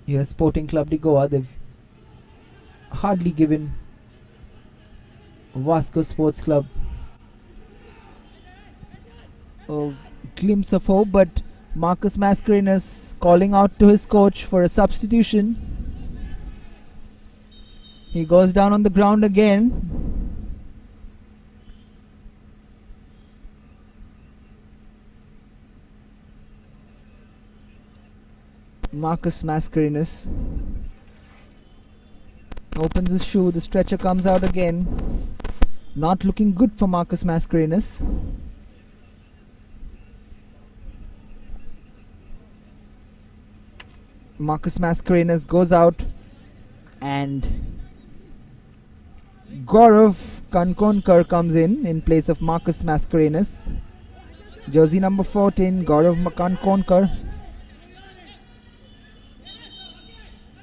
Here's Sporting Club de Goa. They've hardly given Vasco Sports Club a glimpse of hope, but Marcus Mascarenhas calling out to his coach for a substitution. He goes down on the ground again. Marcus Mascarenhas opens his shoe, the stretcher comes out again. Not looking good for Marcus Mascarenhas. Marcus Mascarenhas goes out and Gaurav Kankonkar comes in place of Marcus Mascarenhas. Jersey number 14, Gaurav Kankonkar.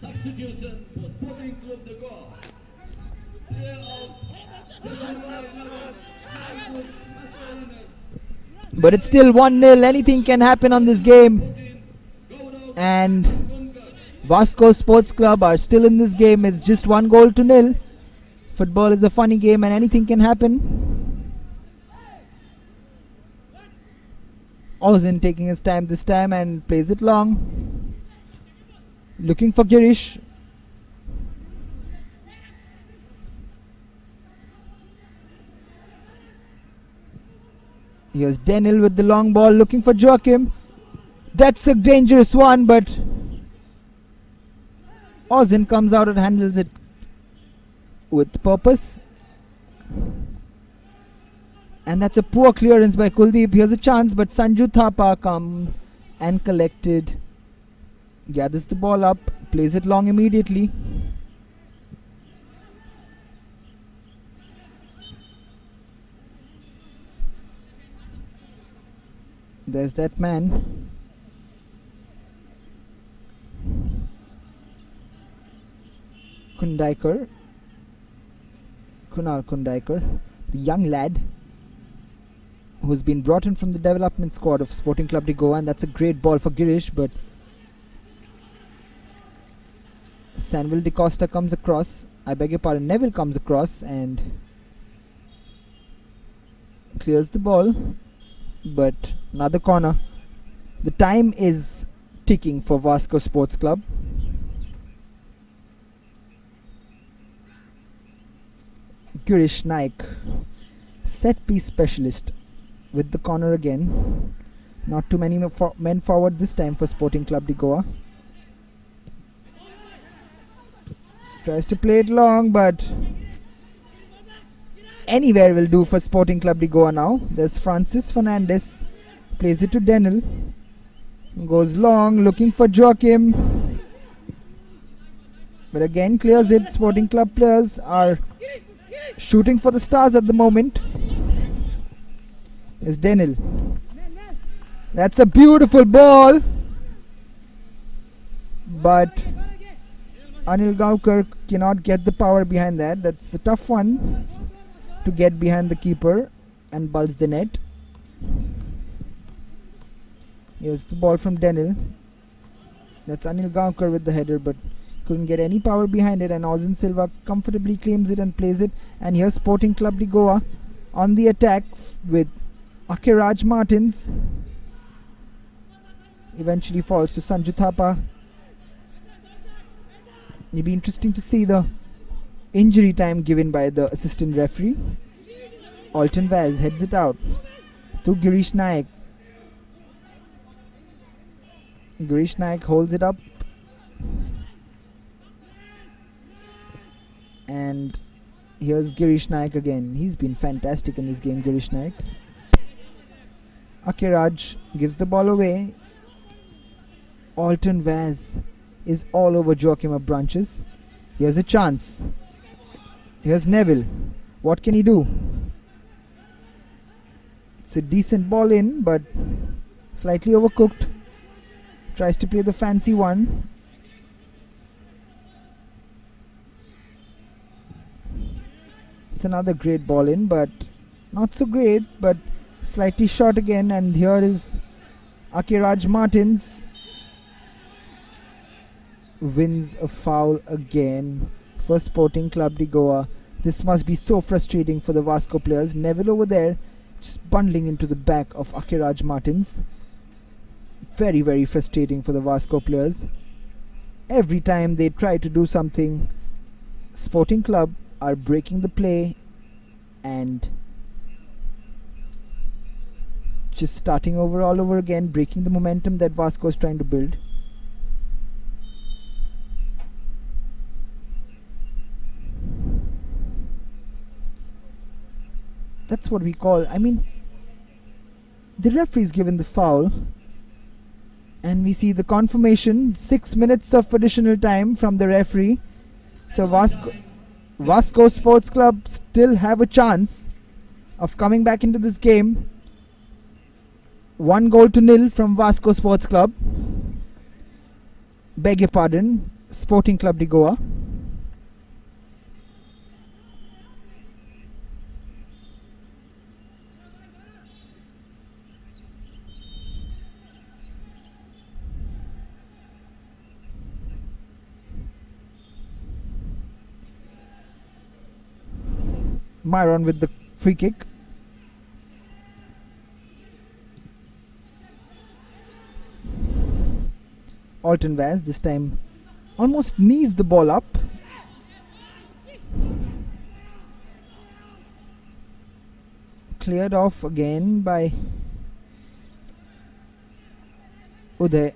Substitution for Sporting Club de Goa. Player of jersey number 11, Marcus Mascarenhas. But it's still 1-0. Anything can happen on this game. And Vasco Sports Club are still in this game. It's just 1-0. Football is a funny game and anything can happen. Ozin taking his time this time and plays it long. Looking for Girish. Here's Denil with the long ball looking for Joachim. That's a dangerous one, but Ozin comes out and handles it with purpose. And that's a poor clearance by Kuldeep. Here's a chance, but Sanju Thapa come and collected. Gathers the ball up, plays it long immediately. There's that man. Kundaikar. Kunal Kundaikar, the young lad who's been brought in from the development squad of Sporting Club de Goa, and that's a great ball for Girish, but Sanvil De Costa comes across, I beg your pardon, Neville comes across and clears the ball, but another corner. The time is ticking for Vasco Sports Club. Girish Naik, set piece specialist, with the corner again. Not too many men forward this time for Sporting Club de Goa. Tries to play it long, but anywhere will do for Sporting Club de Goa now. There's Francis Fernandez, plays it to Denil, goes long, looking for Joachim, but again clears it. Sporting Club players are shooting for the stars at the moment. Is Denil. That's a beautiful ball, but Anil Gaukar cannot get the power behind that. That's a tough one to get behind the keeper and bulge the net. Here's the ball from Denil. That's Anil Gaukar with the header, but couldn't get any power behind it, and Ozan Silva comfortably claims it and plays it. And here's Sporting Club de Goa on the attack with Akiraj Martins. Eventually falls to Sanju Thapa. It'll be interesting to see the injury time given by the assistant referee. Alton Vaz heads it out to Girish Naik. Girish Naik holds it up, and here's Girish Naik again. He's been fantastic in this game, Girish Naik. Akiraj gives the ball away. Alton Vaz is all over Joachim of Branches. Here's a chance. Here's Neville. What can he do? It's a decent ball in, but slightly overcooked. Tries to play the fancy one. It's another great ball in, but not so great, but slightly short again. And here is Akiraj Martins. Wins a foul again for Sporting Club de Goa. This must be so frustrating for the Vasco players. Neville over there just bundling into the back of Akiraj Martins. Very, very frustrating for the Vasco players. Every time they try to do something, Sporting Club are breaking the play and just starting over all over again, breaking the momentum that Vasco is trying to build. That's what we call, I mean, the referee's given the foul, and we see the confirmation, 6 minutes of additional time from the referee. So Vasco Sports Club still have a chance of coming back into this game. 1-0 from Vasco Sports Club. Beg your pardon, Sporting Club de Goa. Myron with the free kick. Alton Vaz this time almost knees the ball up. Cleared off again by Uday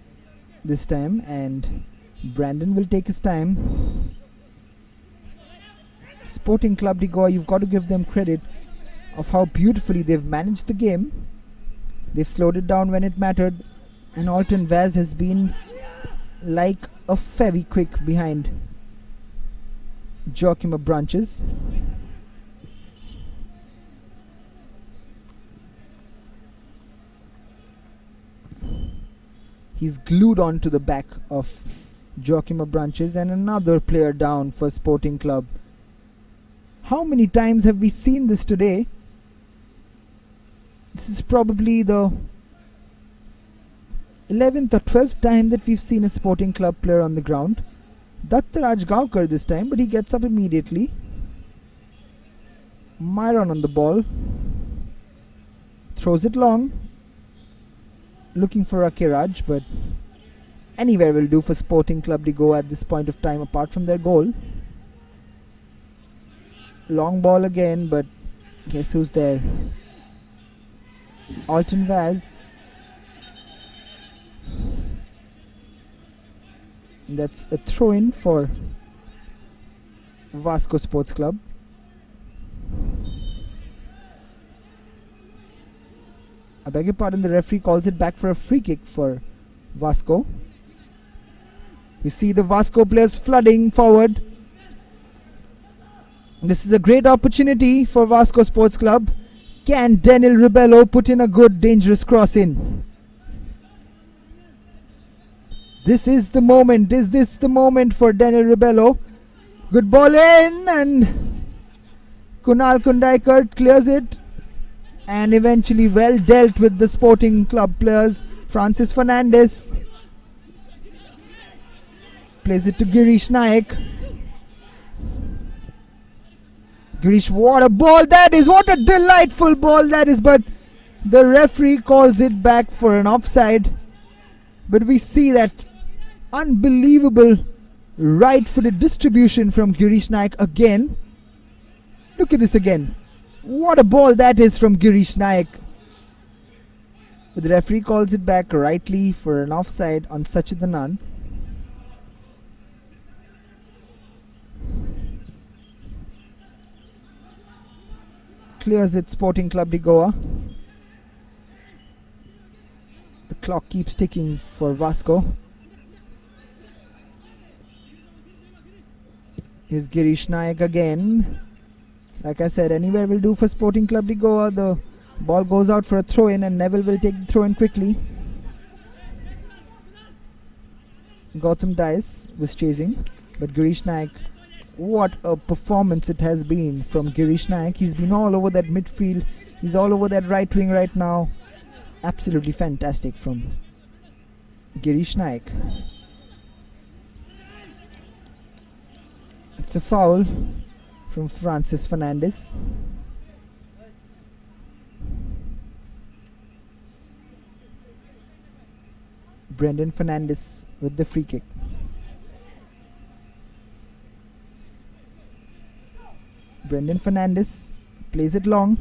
this time, and Brandon will take his time. Sporting Club de Goa, you've got to give them credit of how beautifully they've managed the game. They've slowed it down when it mattered, and Alton Vaz has been like a Fevikwik behind Joachim of Branches. He's glued onto the back of Joachim of Branches, and another player down for Sporting Club. How many times have we seen this today? This is probably the 11th or 12th time that we've seen a Sporting Club player on the ground. Dattaraj Gaokar this time, but he gets up immediately. Myron on the ball. Throws it long. Looking for Akiraj, but anywhere will do for Sporting Club de Goa at this point of time apart from their goal. Long ball again, but guess who's there? Alton Vaz. That's a throw-in for Vasco Sports Club. I beg your pardon, the referee calls it back for a free kick for Vasco. You see the Vasco players flooding forward. This is a great opportunity for Vasco Sports Club. Can Daniel Ribello put in a good dangerous cross in? This is the moment. Is this the moment for Daniel Ribello? Good ball in, and Kunal Kundaikar clears it, and eventually well dealt with the Sporting Club players. Francis Fernandez. Plays it to Girish Naik. Girish, what a ball that is! What a delightful ball that is! But the referee calls it back for an offside. But we see that unbelievable right-footed distribution from Girish Naik again. Look at this again. What a ball that is from Girish Naik. But the referee calls it back rightly for an offside on Sachidanand. Clears it, Sporting Club de Goa. The clock keeps ticking for Vasco. Here's Girish Naik again. Like I said, anywhere will do for Sporting Club de Goa. The ball goes out for a throw-in and Neville will take the throw-in quickly. Gautam Dice was chasing, but Girish Naik, what a performance it has been from Girish Naik. He's been all over that midfield. He's all over that right wing right now. Absolutely fantastic from Girish Naik. It's a foul from Francis Fernandes. Brendan Fernandes with the free kick. Brendan Fernandes plays it long.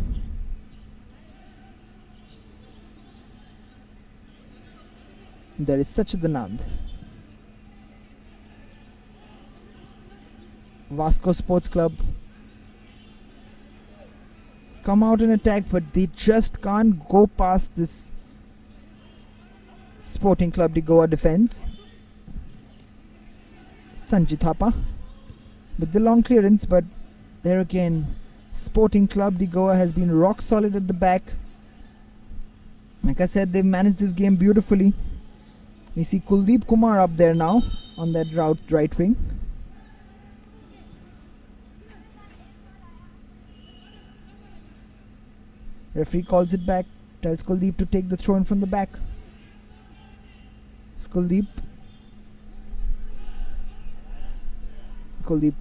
There is Sachidanand. Vasco Sports Club come out in attack, but they just can't go past this Sporting Club de Goa defense. Sanjit Thapa with the long clearance, but there again Sporting Club de Goa has been rock solid at the back. Like I said, they've managed this game beautifully. We see Kuldeep Kumar up there now on that right wing. Referee calls it back, tells Kuldeep to take the throw in from the back. Kuldeep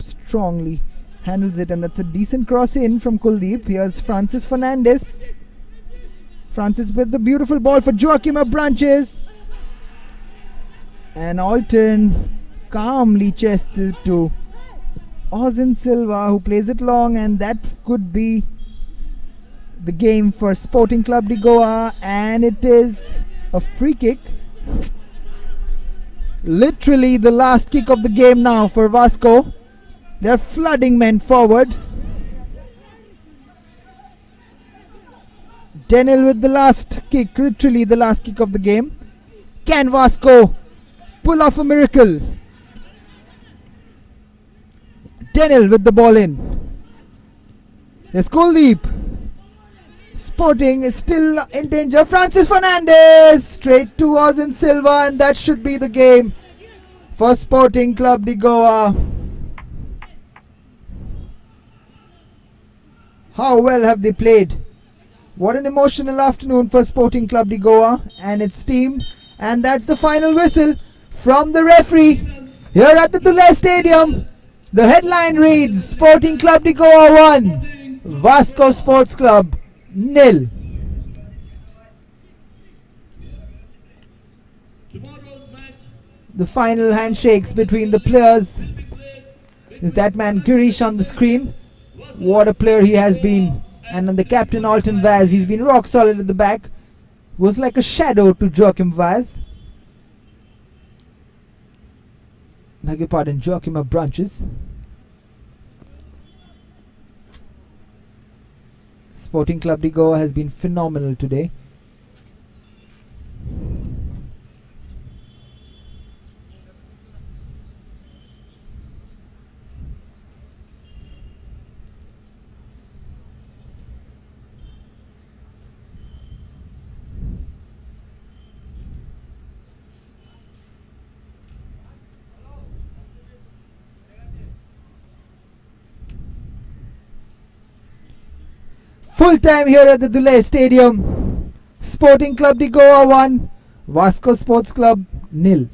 strongly handles it, and that's a decent cross in from Kuldeep. Here's Francis Fernandes. Francis with the beautiful ball for Joachim Branches. And Alton calmly chests it to Ozin Silva, who plays it long, and that could be the game for Sporting Club de Goa, and it is a free kick. Literally the last kick of the game now for Vasco. They're flooding men forward. Denil with the last kick, literally the last kick of the game. Can Vasco pull off a miracle? Denil with the ball in. There's Kuldeep. Sporting is still in danger. Francis Fernandes straight to Ozin Silva, and that should be the game for Sporting Club de Goa. How well have they played? What an emotional afternoon for Sporting Club de Goa and its team. And that's the final whistle from the referee here at the Duler Stadium. The headline reads Sporting Club de Goa 1, Vasco Sports Club 0. The final handshakes between the players. Is that man Girish on the screen? What a player he has been. And on the captain Alton Vaz, he's been rock solid at the back. Was like a shadow to Joachim Vaz. Beg your pardon, Joachim Branches. Sporting Club de Goa has been phenomenal today. Full time here at the Duler Stadium. Sporting Club de Goa 1, Vasco Sports Club 0.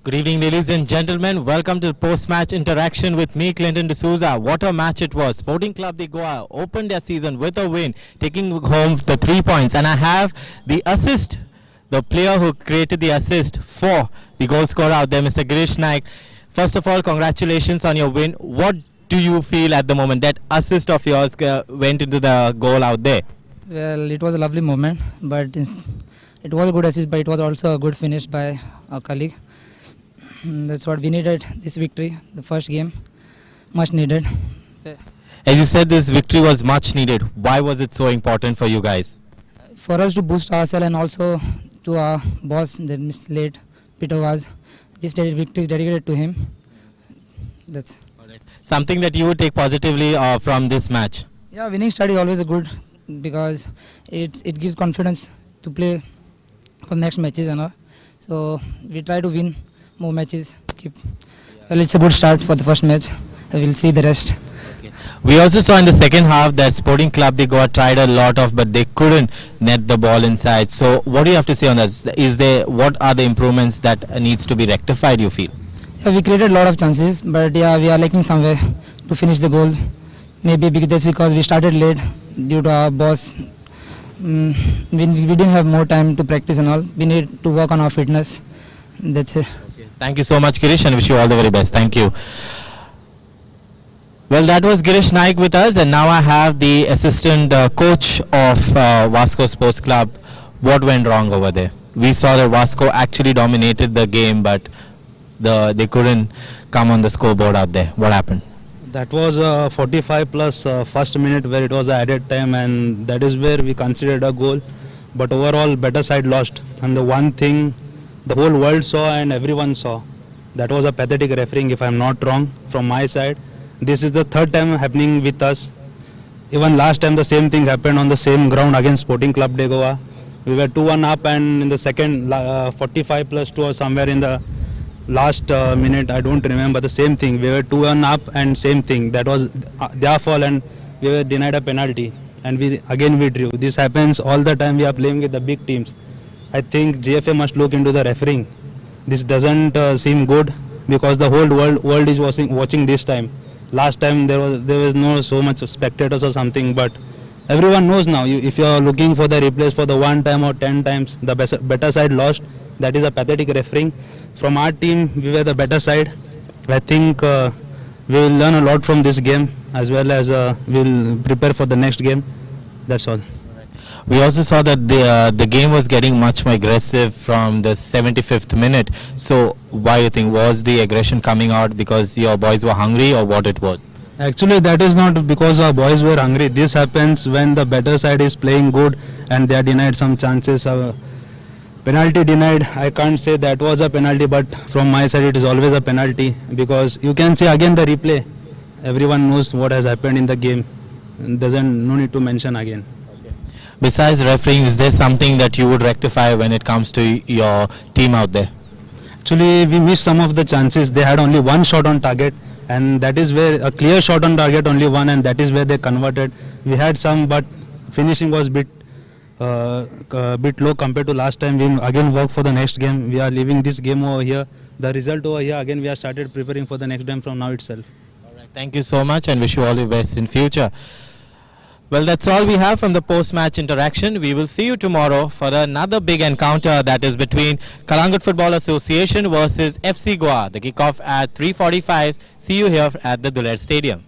Good evening, ladies and gentlemen. Welcome to the post-match interaction with me, Clinton D'Souza. What a match it was. Sporting Club de Goa opened their season with a win, taking home the 3 points. And I have the assist, the player who created the assist for the goal scorer out there, Mr. Girish Naik. First of all, congratulations on your win. What do you feel at the moment? That assist of yours went into the goal out there. Well, it was a lovely moment, but it was a good assist, but it was also a good finish by our colleague. That's what we needed, this victory, the first game, much needed. As you said, this victory was much needed. Why was it so important for you guys? For us to boost ourselves and also to our boss, the Mr. Late Peter was, this victory is dedicated to him. That's Something that you would take positively from this match? Yeah, winning start is always a good, because it gives confidence to play for next matches and all. So we try to win more matches. Well, it's a good start for the first match. We'll see the rest. We also saw in the second half that Sporting Club de Goa tried a lot but they couldn't net the ball inside. So what do you have to say on that? What are the improvements that needs to be rectified, you feel? Yeah, we created a lot of chances, but yeah, we are lacking somewhere to finish the goal. Maybe that's because we started late due to our boss. We didn't have more time to practice and all. We need to work on our fitness. That's it. Thank you so much, Girish, and wish you all the very best. Thank you. Well, that was Girish Naik with us, and now I have the assistant coach of Vasco Sports Club. What went wrong over there? We saw that Vasco actually dominated the game, but they couldn't come on the scoreboard out there. What happened? That was 45 plus first minute where it was added time, and that is where we considered a goal. But overall, better side lost. And the one thing the whole world saw and everyone saw, that was a pathetic refereeing, if I am not wrong, from my side. This is the third time happening with us. Even last time the same thing happened on the same ground against Sporting Club de Goa. We were 2-1 up, and in the second 45 plus 2 or somewhere in the last minute, I don't remember, the same thing. We were 2-1 up and same thing. That was their fault, and we were denied a penalty. And we drew. This happens all the time. We are playing with the big teams. I think GFA must look into the refereeing. This doesn't seem good, because the whole world is watching this time. Last time there was no so much spectators or something, but everyone knows now. If you are looking for the replays for the 1 time or 10 times, the better side lost. That is a pathetic refereeing. From our team, we were the better side. I think we will learn a lot from this game, as well as we will prepare for the next game. That's all. We also saw that the game was getting much more aggressive from the 75th minute. So why do you think? Was the aggression coming out because your boys were hungry, or what it was? Actually, that is not because our boys were hungry. This happens when the better side is playing good and they are denied some chances. Penalty denied, I can't say that was a penalty, but from my side it is always a penalty, because you can see again the replay. Everyone knows what has happened in the game. No need to mention again. Besides refereeing, is there something that you would rectify when it comes to your team out there? Actually, we missed some of the chances. They had only one shot on target, and that is where a clear shot on target, only one, and that is where they converted. We had some, but finishing was bit low compared to last time. We again work for the next game. We are leaving this game over here. The result over here, again we are started preparing for the next game from now itself. Alright, thank you so much, and wish you all the best in future. Well, that's all we have from the post-match interaction. We will see you tomorrow for another big encounter, that is between Kalangut Football Association versus FC Goa. The kickoff at 3:45. See you here at the Duler Stadium.